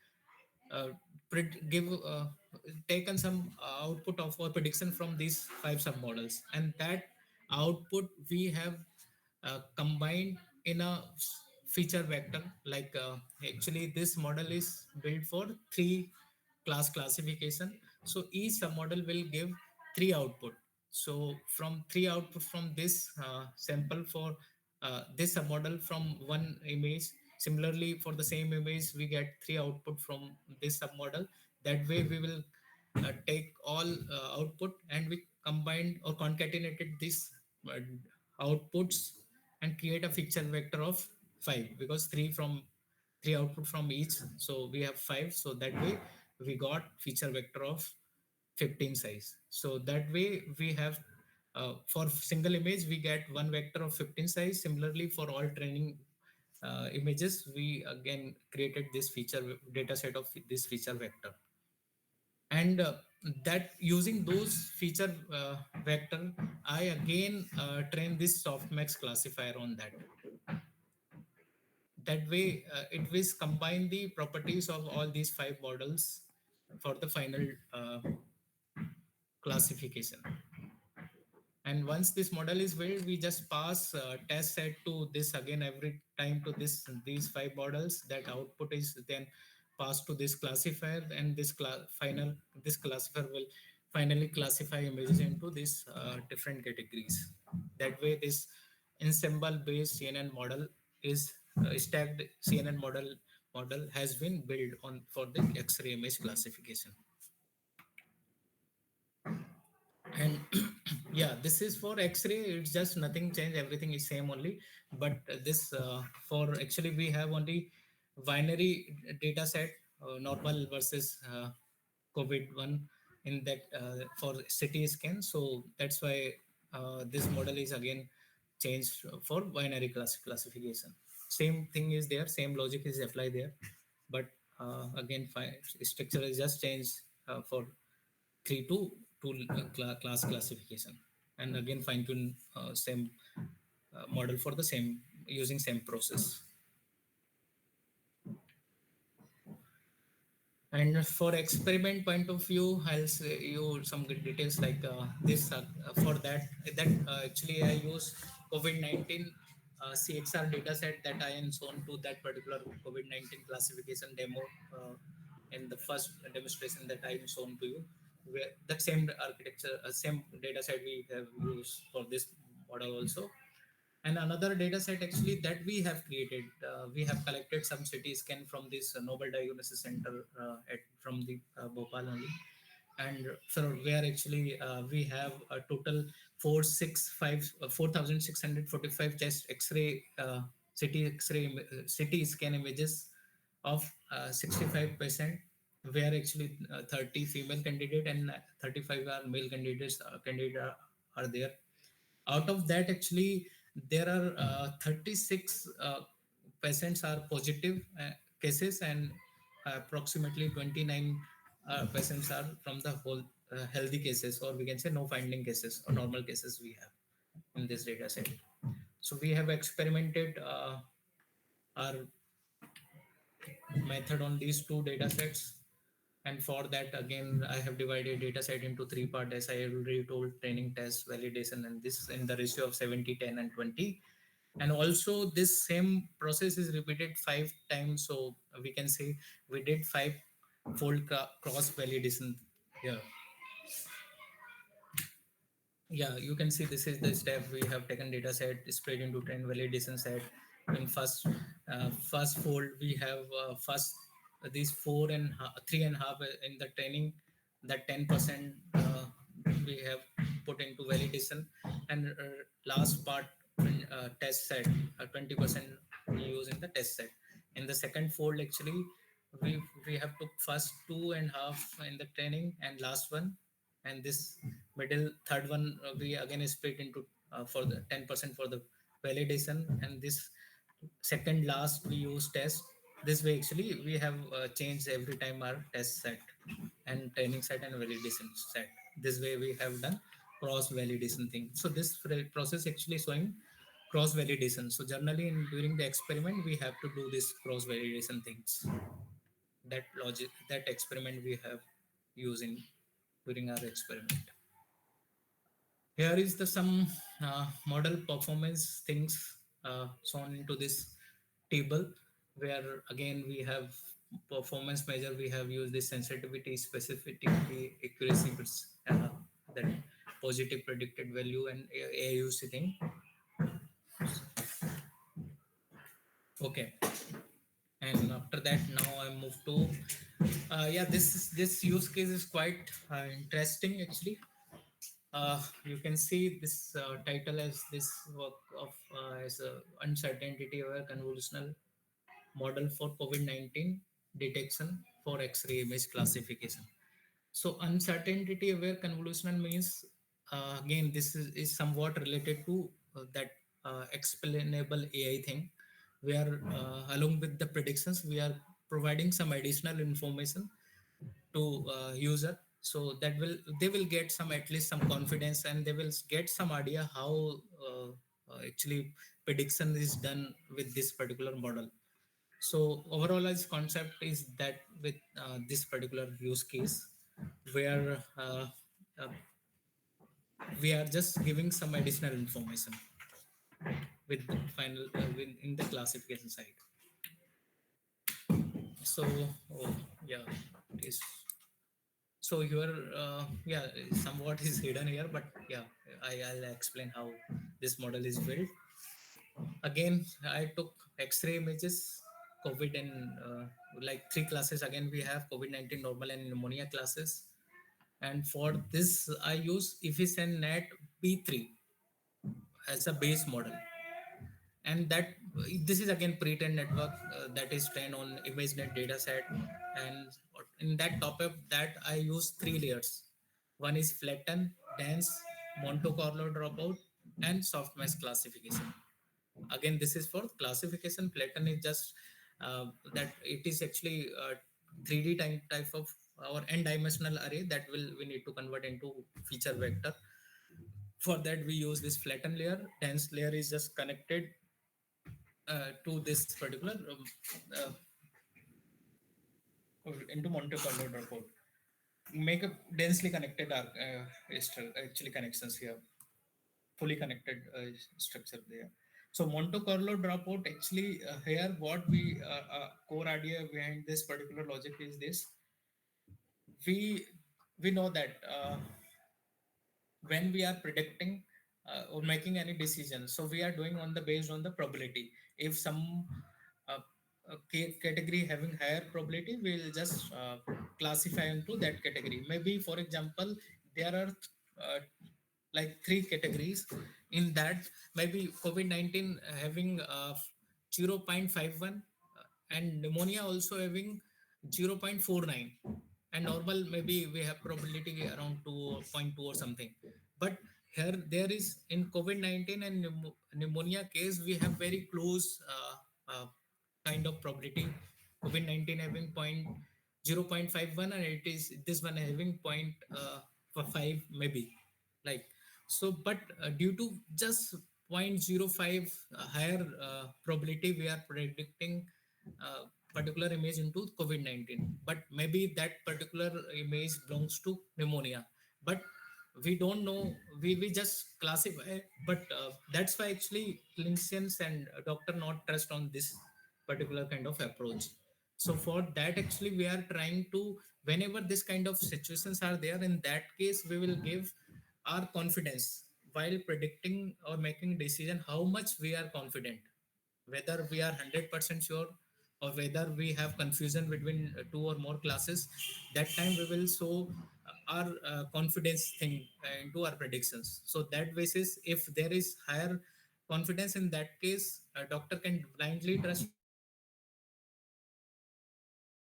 uh, give taken some output of or prediction from these five sub models, and that output we have combined in a feature vector. Like actually this model is built for three class classification, so each submodel will give three output. So from three output from this sample for this submodel from one image, similarly for the same image we get three output from this submodel. That way we will take all output, and we combined or concatenated these uh, outputs and create a feature vector of five, because three output from each, so we have five. So that way we got feature vector of 15 size. So that way we have for single image we get one vector of 15 size. Similarly for all training images, we again created this feature data set of this feature vector. And that using those feature vector, I again train this softmax classifier on that. That way it will combine the properties of all these five models for the final classification. And once this model is built, we just pass test set to this again every time to these five models. That output is then passed to this classifier, and this classifier will finally classify images into these different categories. That way this ensemble based CNN model is stacked CNN model has been built on for the X-ray image classification. And yeah, this is for X-ray, it's just nothing changed, everything is same only. But this for actually we have only binary data set, normal versus COVID one in that for CT scan. So that's why this model is again changed for binary classification. Same thing is there, same logic is applied there. again structure is just changed for 3 to 2 class classification, and again fine tune same model for the same using same process. And for experiment point of view, I'll say you some good details like this. For that actually I use COVID-19 CXR data set that I am shown to that particular COVID-19 classification demo in the first demonstration that I am shown to you. Where that same architecture, same data set we have used for this model also. And another data set actually that we have created, we have collected some CT scan from this Nobel Diagnosis Center from the Bhopal only. And so where actually we have a total 4,645 chest X-ray, CT X-ray, CT scan images of 65%, where actually 30 female candidate and 35 are male candidates. Are there. Out of that, actually, there are 36 patients are positive cases, and approximately 29 patients are from the whole healthy cases, or we can say no finding cases or normal cases we have in this data set. So we have experimented our method on these two data sets. And for that, again, I have divided data set into three parts, as I already told: training, test, validation, and this in the ratio of 70, 10, and 20. And also, this same process is repeated 5 times. So we can say we did five-fold cross validation here. Yeah, you can see this is the step. We have taken data set, split into 10 validation set. In first fold, we have first these 3.5 in the training, that 10% we have put into validation, and last part test set, 20% we use in the test set. In the second fold, actually, we have took first 2.5 in the training and last one, and this middle third one we again split into for the 10% for the validation, and this second last we use test. This way actually we have changed every time our test set and training set and validation set. This way we have done cross validation thing. So this process actually showing cross validation. So generally during the experiment we have to do this cross validation things. That logic, that experiment we have using during our experiment. Here is the some model performance things shown into this table, where again we have performance measure. We have used the sensitivity, specificity, accuracy, that positive predicted value, and AUC thing. Okay, and after that, now I move to yeah, this use case is quite interesting actually. You can see this title as this work of as a uncertainty aware convolutional model for COVID-19 detection for X-ray image classification. So uncertainty aware convolutional means again this is somewhat related to that explainable AI thing, where along with the predictions we are providing some additional information to user, so that will they will get some at least some confidence, and they will get some idea how actually prediction is done with this particular model. So overall as concept is that with this particular use case, where we are just giving some additional information with the final in the classification side. So oh, yeah, it is. So here, yeah, somewhat is hidden here, but yeah, I'll explain how this model is built. Again, I took X-ray images, COVID, and like three classes. Again, we have COVID-19 normal and pneumonia classes. And for this, I use efficient net P3 as a base model. And that this is again pre-trained network that is trained on ImageNet dataset. And in that top of that, I use three layers. One is flatten, dense, Monte Carlo dropout, and softmax classification. Again, this is for classification. Flatten is just that it is actually 3D type of our n dimensional array that will we need to convert into feature vector. For that we use this flatten layer. Dense layer is just connected to this particular into Monte Carlo dropout. Make a densely connected actually connections here, fully connected structure there. So Monte Carlo dropout actually here what we core idea behind this particular logic is this: we we know that when we are predicting or making any decision, so we are doing on the based on the probability. If some uh, category having higher probability, we'll just classify into that category. Maybe for example there are like three categories in that. Maybe COVID-19 having 0.51, and pneumonia also having 0.49, and normal maybe we have probability around 2.2 or something. But here there is in COVID-19 and pneumonia case we have very close kind of probability. COVID-19 having 0.51, and it is this one having point for 5 maybe, like. So but due to just 0.05 higher probability, we are predicting particular image into COVID-19, but maybe that particular image belongs to pneumonia. But we don't know, we just classify. But that's why actually clinicians and doctor not trust on this particular kind of approach. So for that actually we are trying to, whenever this kind of situations are there, in that case we will give our confidence while predicting or making decision, how much we are confident, whether we are 100% sure or whether we have confusion between two or more classes. That time we will show our confidence thing into our predictions. So that basis, if there is higher confidence, in that case a doctor can blindly trust on that particular case, and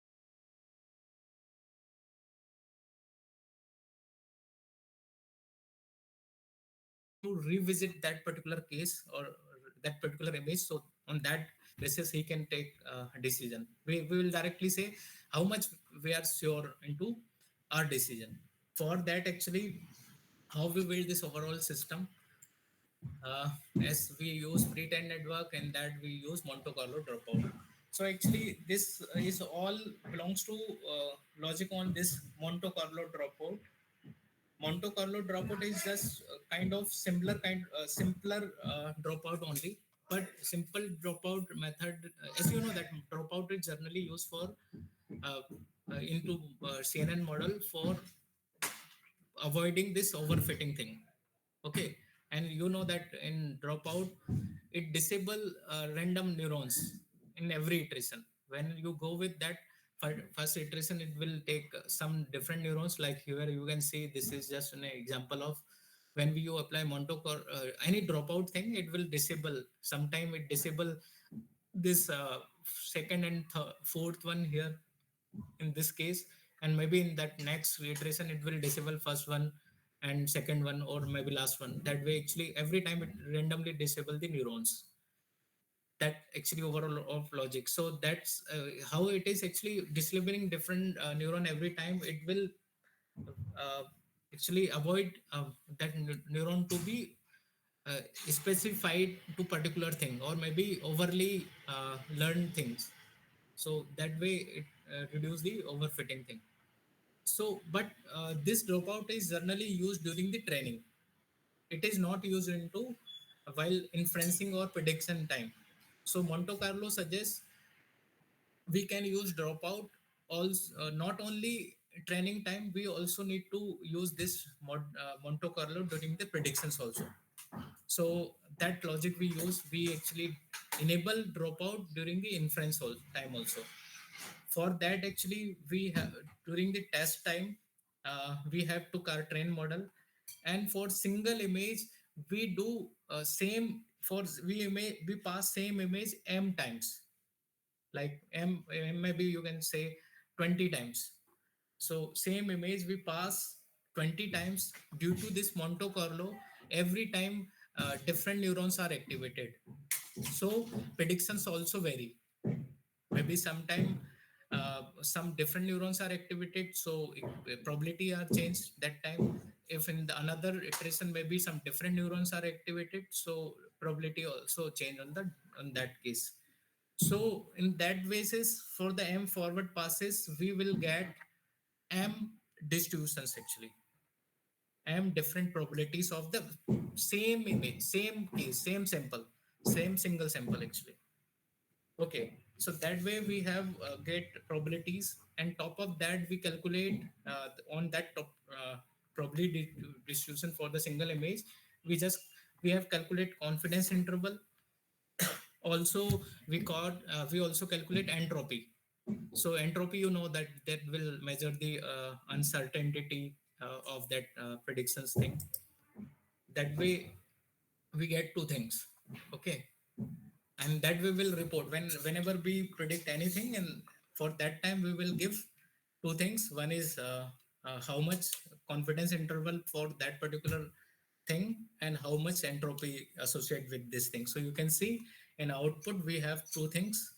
he can to revisit that particular case or that particular image. So on that basis he can take a decision. We will directly say how much we are sure into our decision. For that actually, how we build this overall system, uh, as we use pre-trained network, and that we use Monte Carlo dropout. So actually this is all belongs to logic on this Monte Carlo dropout. Monte Carlo dropout is just kind of simpler dropout only. But simple dropout method, as you know, that dropout is generally used for uh, into CNN model for avoiding this overfitting thing. Okay, and you know that in dropout, it disable random neurons in every iteration. When you go with that first iteration, it will take some different neurons. Like here you can see, this is just an example of when you apply any dropout thing, it will disable. Sometime it disable this second and fourth one here in this case, and maybe in that next iteration it will disable first one and second one, or maybe last one. That way actually every time it randomly disable the neurons. That actually overall of logic. So that's how it is actually disabling different neuron every time. It will uh, actually avoid that neuron to be specified to particular thing, or maybe overly learned things. So that way it reduce the overfitting thing. So but this dropout is generally used during the training. It is not used into while inferencing or prediction time. So Monte Carlo suggests we can use dropout also, not only training time, we also need to use this Monte Carlo during the predictions also. So that logic we use, we actually enable dropout during the inference time also. For that actually we have, during the test time, we have to train model. And for single image we do same for we pass same image m times, like maybe you can say 20 times. So same image we pass 20 times. Due to this Monte Carlo, every time different neurons are activated. So predictions also vary. Maybe sometime some different neurons are activated, so probability are changed that time. If in the another iteration maybe some different neurons are activated, so probability also change on the on that case. So in that basis, for the m forward passes, we will get m distributions actually, m different probabilities of the same image, same case, same sample, same single sample actually. Okay, so that way we have get probabilities, and top of that we calculate on that top probability distribution for the single image. We just we have calculate confidence interval. Also, we also calculate entropy. So entropy, you know that that will measure the uncertainty of that predictions thing. That way we get two things. Okay, and that we will report whenever we predict anything, and for that time we will give two things. One is how much confidence interval for that particular thing, and how much entropy associated with this thing. So you can see in output we have two things,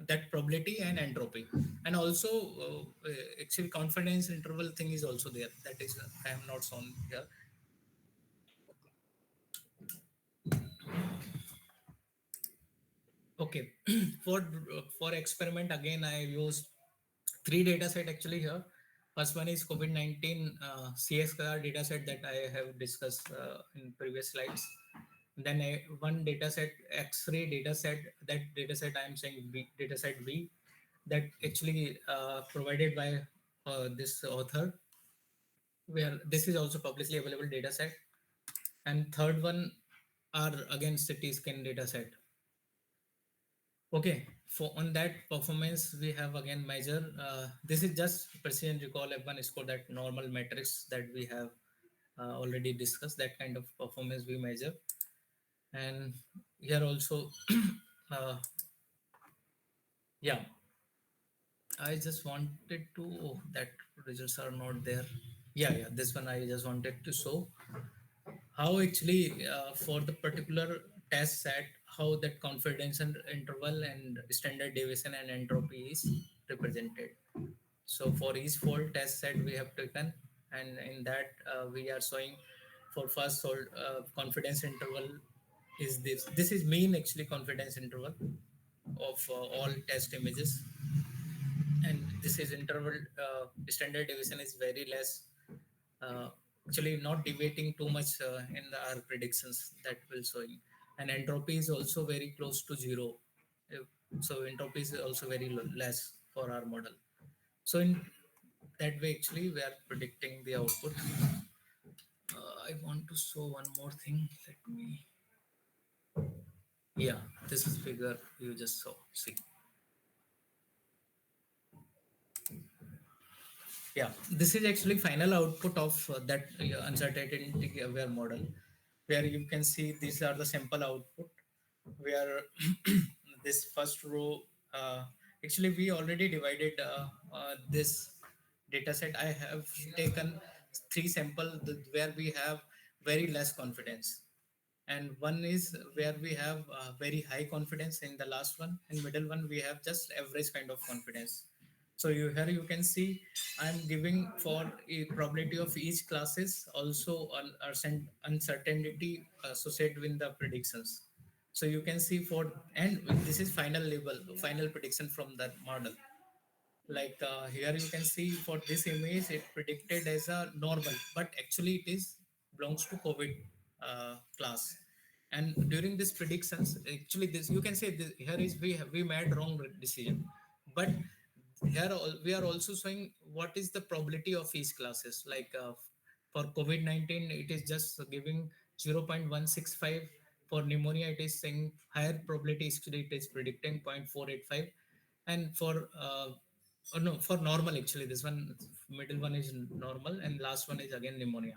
that probability and entropy. And also actually confidence interval thing is also there, that is I am not shown here. Okay, for experiment again I used three data set actually here. First one is COVID-19 CSR data set that I have discussed in previous slides. Then one data set, X-ray data set. That data set I am saying data set B, that actually provided by this author, where this is also publicly available data set. And third one are again CT scan data set. Okay, for on that performance, we have again measure. This is just precision recall F1 score, that normal metrics that we have already discussed. That kind of performance we measure, and here also, uh, yeah. I just wanted to. Oh, that results are not there. Yeah, yeah. This one I just wanted to show how actually for the particular test set, how that confidence interval and standard deviation and entropy is represented. So for each fold test set we have taken, and in that we are showing for first fold confidence interval is this is mean actually confidence interval of all test images, and this is interval standard deviation is very less, uh, actually not deviating too much in our predictions that will showing. And entropy is also very close to zero. Uh, so entropy is also very less for our model. So in that way actually we are predicting the output. I want to show one more thing, let me, yeah, this is figure you just saw, see. Yeah, this is actually final output of that uncertainty aware model, where you can see these are the sample output, where this first row, actually we already divided this data set. I have taken three sample where we have very less confidence, and one is where we have very high confidence in the last one, and middle one we have just average kind of confidence. So you here you can see I'm giving for a probability of each classes, also uncertainty associated with the predictions. So you can see for, and this is final label, final prediction from that model. Like here you can see for this image it predicted as a normal, but actually it is belongs to COVID class. And during this predictions, actually this you can say this, here is we made wrong decision, but here we are also showing what is the probability of each classes. Like for COVID-19 it is just giving 0.165. For pneumonia it is saying higher probability, actually it is predicting 0.485. And for oh no, for normal actually this one, middle one is normal, and last one is again pneumonia.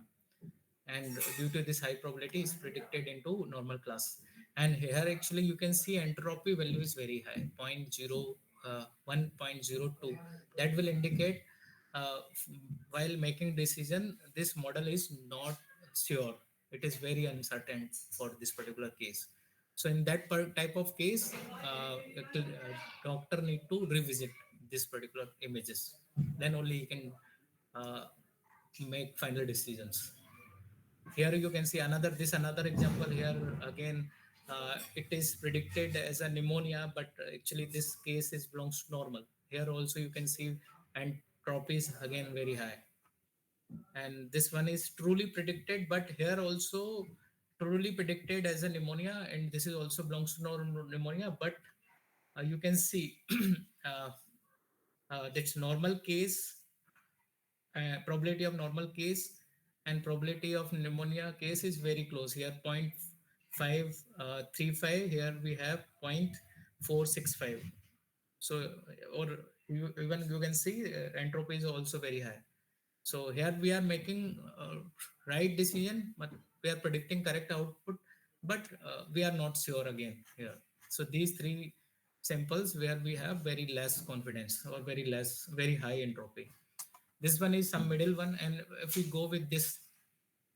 And due to this high probability is predicted into normal class. And here actually you can see entropy value is very high, 1.02. That will indicate while making decision this model is not sure, it is very uncertain for this particular case. So in that type of case, doctor need to revisit this particular images. Then only you can uh, make final decisions. Here you can see another example here again. It is predicted as a pneumonia, but actually this case is belongs to normal. Here also you can see entropy is again very high, and this one is truly predicted, but here also truly predicted as a pneumonia, and this is also belongs to pneumonia, but you can see uh, that's normal case, probability of normal case and probability of pneumonia case is very close here, 0.535. Here we have 0.465. So or even you can see entropy is also very high. So here we are making right decision, but we are predicting correct output, but we are not sure again here. So these three samples where we have very less confidence or very high entropy. This one is some middle one, and if we go with this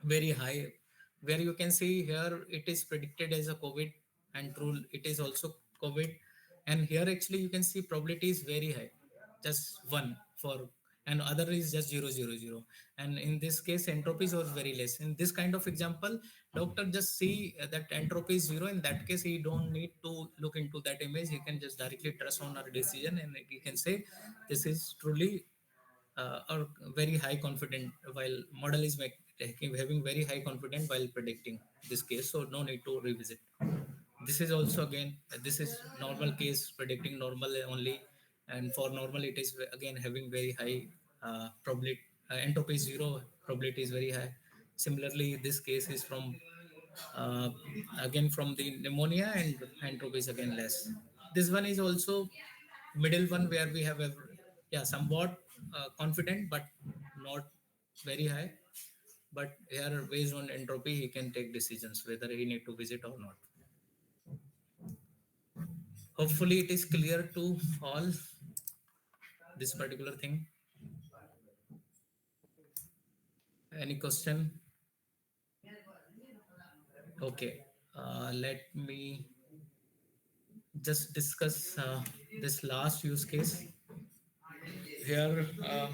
very high, where you can see here it is predicted as a COVID, and true it is also COVID, and here actually you can see probability is very high, just one for, and other is just 000, and in this case entropy was very less. In this kind of example, doctor just see that entropy is zero. In that case he don't need to look into that image, he can just directly trust on our decision, and he can say this is truly or very high confident, while model is having very high confidence while predicting this case, so no need to revisit. This is also again, this is normal case predicting normal only, and for normal it is again having very high probability, entropy is zero, probability is very high. Similarly this case is from uh, again from the pneumonia, and entropy is again less. This one is also middle one where we have yeah, somewhat confident but not very high, but here based on entropy he can take decisions whether he need to visit or not. Hopefully it is clear to all, this particular thing. Any question? Okay, let me just discuss this last use case here.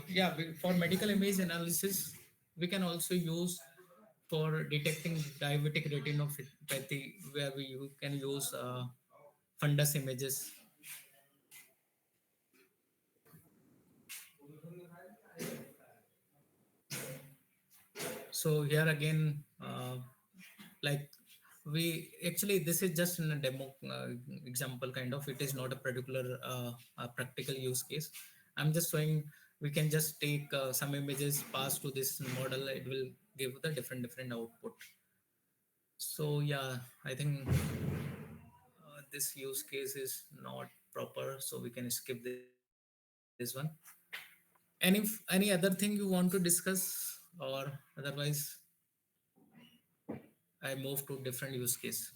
Yeah, for medical image analysis we can also use for detecting diabetic retinopathy, where we can use fundus images. So here again, like we actually, this is just in a demo example kind of, it is not a particular practical use case. I'm just showing we can just take some images, pass to this model, it will give the different output. So yeah, I think this use case is not proper, so we can skip this one. Any other thing you want to discuss, or otherwise I move to different use case?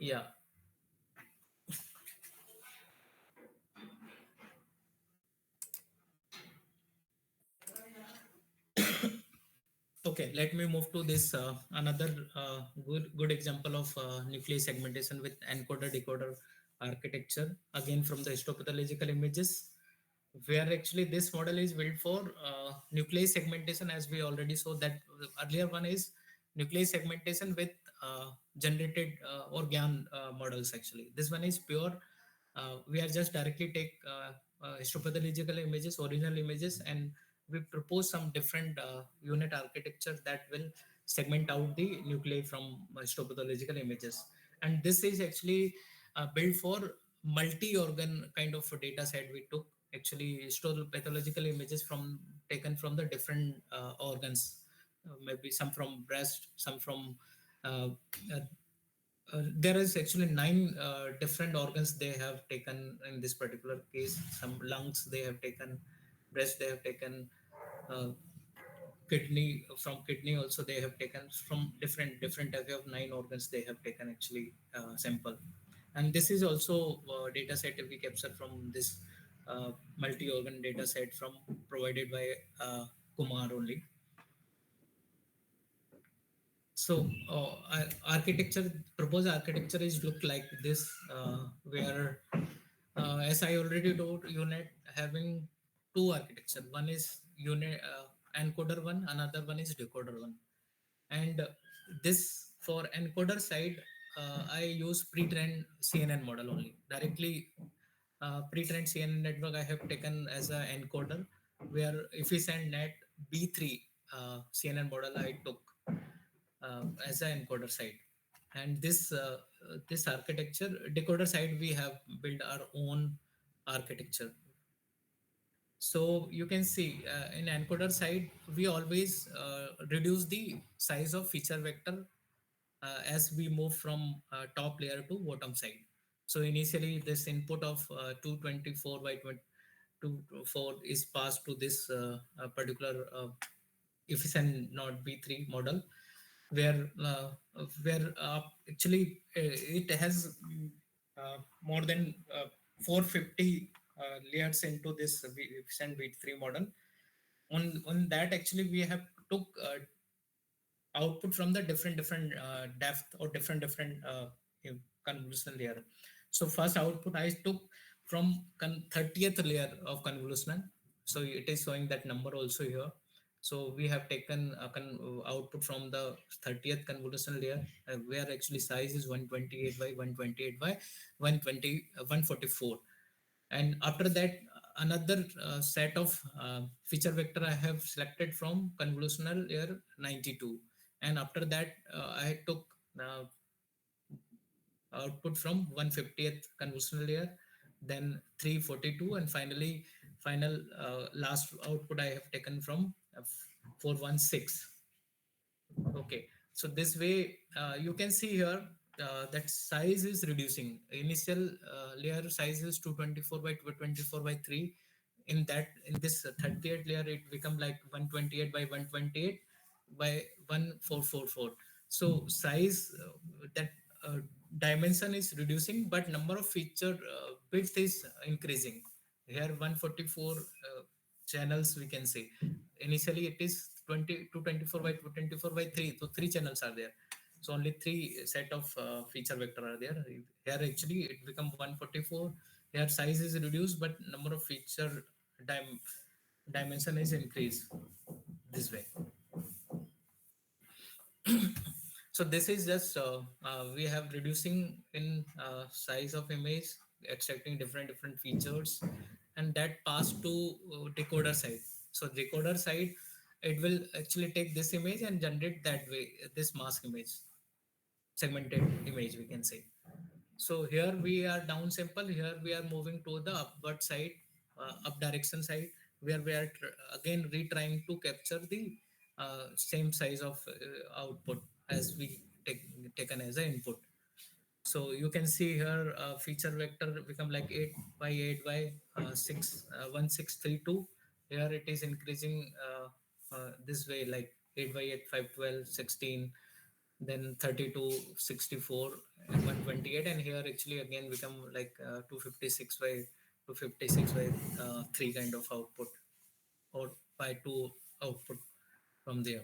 Yeah. Okay, let me move to this another good example of nucleus segmentation with encoder decoder architecture, again from the histopathological images, where actually this model is built for nucleus segmentation, as we already saw that earlier one is nucleus segmentation with generated organ models. Actually this one is pure, we are just directly take histopathological images, original images, and we propose some different unit architecture that will segment out the nuclei from histopathological images. And this is actually built for multi-organ kind of a data set. We took actually histopathological images from taken from the different organs, maybe some from breast, some from uh, uh, there is actually nine different organs they have taken in this particular case. Some lungs they have taken, breast they have taken, uh, kidney, from kidney also they have taken, from different type of nine organs they have taken actually sample. And this is also data set we capture from this multi-organ data set from provided by Kumar only. So architecture, proposed architecture is look like this, where as I already told, unit having two architecture. One is unit encoder one, another one is decoder one. And this for encoder side, I use pre-trained CNN model only directly. Pre-trained CNN network I have taken as a encoder, where if we send net B3 CNN model I took as an encoder side. And this architecture decoder side we have built our own architecture. So you can see in encoder side we always reduce the size of feature vector as we move from top layer to bottom side. So initially this input of 224 by 24 is passed to this particular efficient not B3 model, where actually it has more than 450 layers into this efficient B3 model. On that actually we have took output from the different depth or different convolutional layer. So first output I took from 30th layer of convolutional. So it is showing that number also here. So we have taken output from the 30th convolutional layer, where actually size is 128 by 128 by 120 144. And after that another set of feature vector I have selected from convolutional layer 92. And after that I took uh, output from 150th convolutional layer, then 342, and finally final last output I have taken from 416. Okay, so this way you can see here that size is reducing. Initial layer size is 224 by 224 by 3. In this 38 layer, it become like 128 by 128 by 1444. So size that dimension is reducing, but number of feature bits is increasing. Here 144 channels we can say. Initially it is 20 to 24 by 24 by 3, so three channels are there. So only three set of feature vector are there. Here actually it become 144. Here size is reduced, but number of feature dim- dimension is increased this way. So this is just we have reducing in size of image, extracting different features, and that pass to decoder side. So decoder side, it will actually take this image and generate that way this mask image, segmented image we can say. So here we are down sample. Here we are moving to the upward side, up direction side, where we are again retrying to capture the same size of output as we taken as an input. So you can see here feature vector become like 8 by 8 by 1632. Here it is increasing this way like 8 by 8, 512, 16, then 32, 64, and 128. And here actually again become like 256 by 256 by 3 kind of output, or by 2 output from there.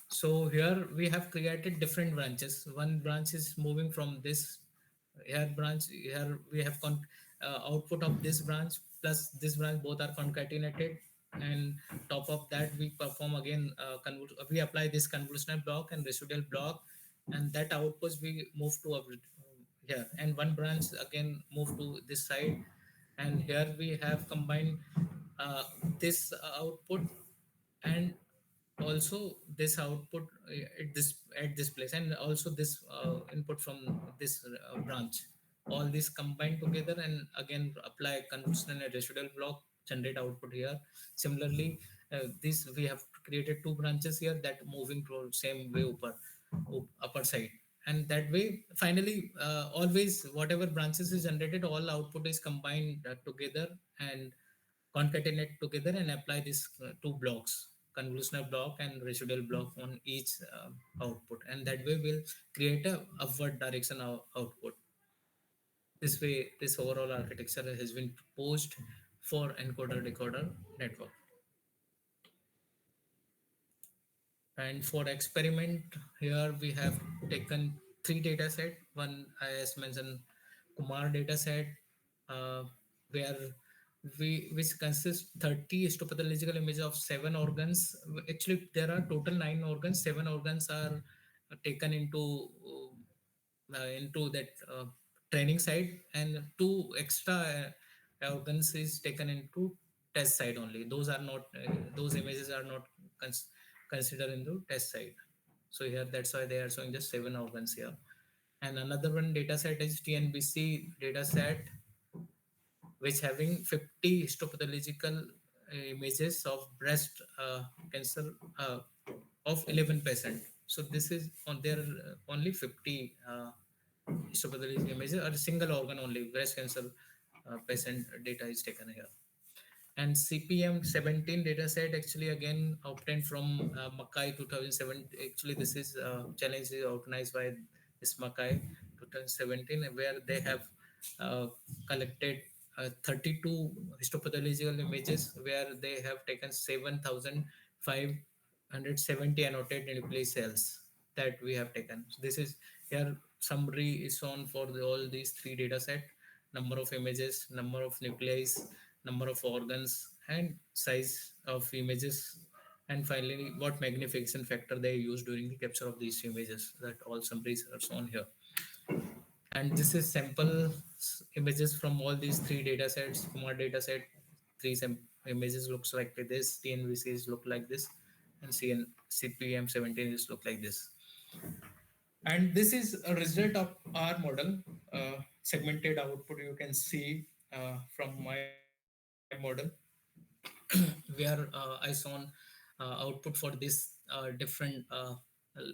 So here we have created different branches. One branch is moving from this here branch. Here we have output of this branch plus this branch, both are concatenated. And top of that we perform again we apply this convolutional block and residual block, and that outputs we move to here, and one branch again move to this side. And here we have combined this output and also this output at this place, and also this input from this branch. All this combined together and again apply convolutional and residual block, generate output here. Similarly, this we have created two branches here that moving to same way upper side. And that way finally always whatever branches is generated, all output is combined together and concatenate together and apply these two blocks, convolutional block and residual block, on each output, and that way will create a upward direction output. This way this overall architecture has been proposed for encoder decoder network. And for experiment, here we have taken three data set. One, as mentioned, Kumar data set, uh, where which consists 30 histopathological images of seven organs. Actually, there are total nine organs. Seven organs are taken into that training side, and two extra organs is taken into test side only. Those are not those images are not considered into test side. So here that's why they are showing just seven organs here. And another one data set is TNBC data set, which having 50 histopathological images of breast cancer of 11 patient. So this is on there only 50 histopathological images, or a single organ only breast cancer patient data is taken here. And CPM 17 dataset actually again obtained from Mackay 2007. Actually, this is challenge is organized by this Mackay 2017, where they have uh, collected 32 histopathological images, where they have taken 7,570 annotated nuclear cells that we have taken. So this is here summary is shown for all these three data set: number of images, number of nuclei, number of organs, and size of images, and finally what magnification factor they use during the capture of these images. That all summaries are shown here. And this is sample images from all these three data sets. Kumar data set, images looks like this, TNVCs look like this, and CPM 17 is look like this. And this is a result of our model, segmented output. You can see from my model, where I shown output for this different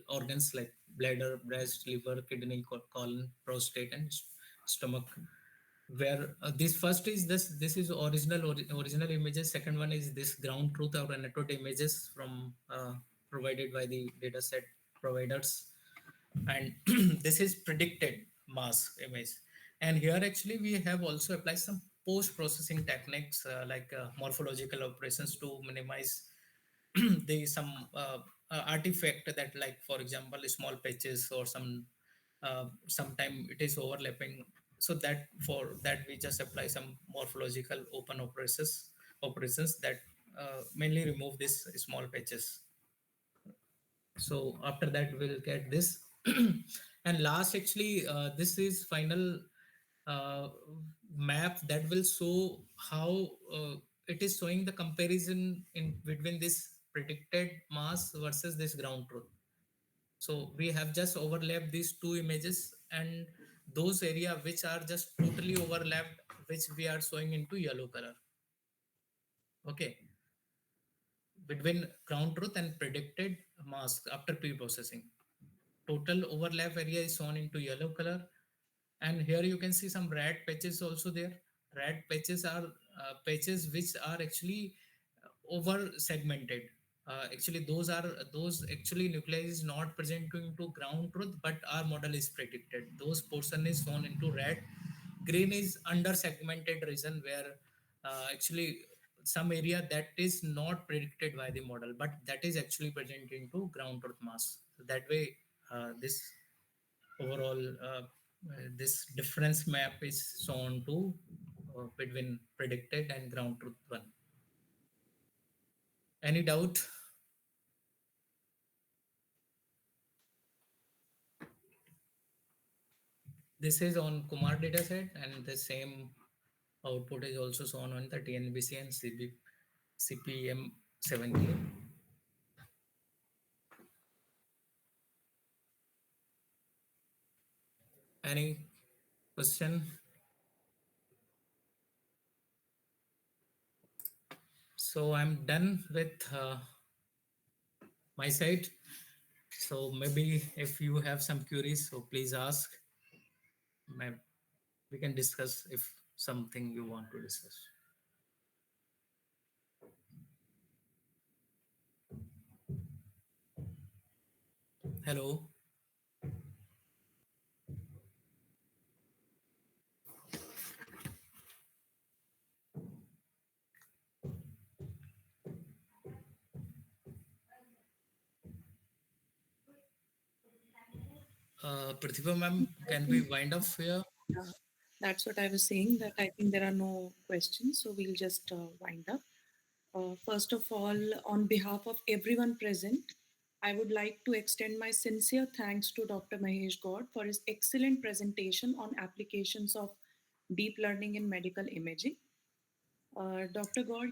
organs like bladder, breast, liver, kidney, colon, prostate, and stomach. Where this first is this is original images. Second one is this ground truth or annotated images from provided by the dataset providers. And this is predicted mask image. And here actually we have also applied some post processing techniques like morphological operations to minimize the some artifact that, like for example, small patches or sometime it is overlapping. So that for that we just apply some morphological open operations that mainly remove these small patches. So after that we'll get this. And last actually this is final uh, map that will show how it is showing the comparison in between this predicted mass versus this ground truth. So we have just overlapped these two images, and those area which are just totally overlapped, which we are showing into yellow color. Okay, between ground truth and predicted mask after pre-processing. Total overlap area is shown into yellow color, and here you can see some red patches also there. Red patches are patches which are actually over segmented. Actually, those actually nuclei is not presenting into ground truth, but our model is predicted. Those portion is shown into red. Green is under segmented region, where actually some area that is not predicted by the model, but that is actually present into ground truth mass. So that way, this overall this difference map is shown to between predicted and ground truth one. Any doubt? This is on Kumar dataset, and the same output is also shown on the TNBC and CPM 17. Any question? So I'm done with my side. So maybe if you have some queries, so please ask. We can discuss if something you want to discuss. Hello. Pratibha ma'am, I can we think, wind up here? yeah, that's what I was saying, that I think there are no questions, so we'll just wind up. First of all, on behalf of everyone present, I would like to extend my sincere thanks to Dr. Mahesh Gaur for his excellent presentation on applications of deep learning in medical imaging. Dr. Gaur,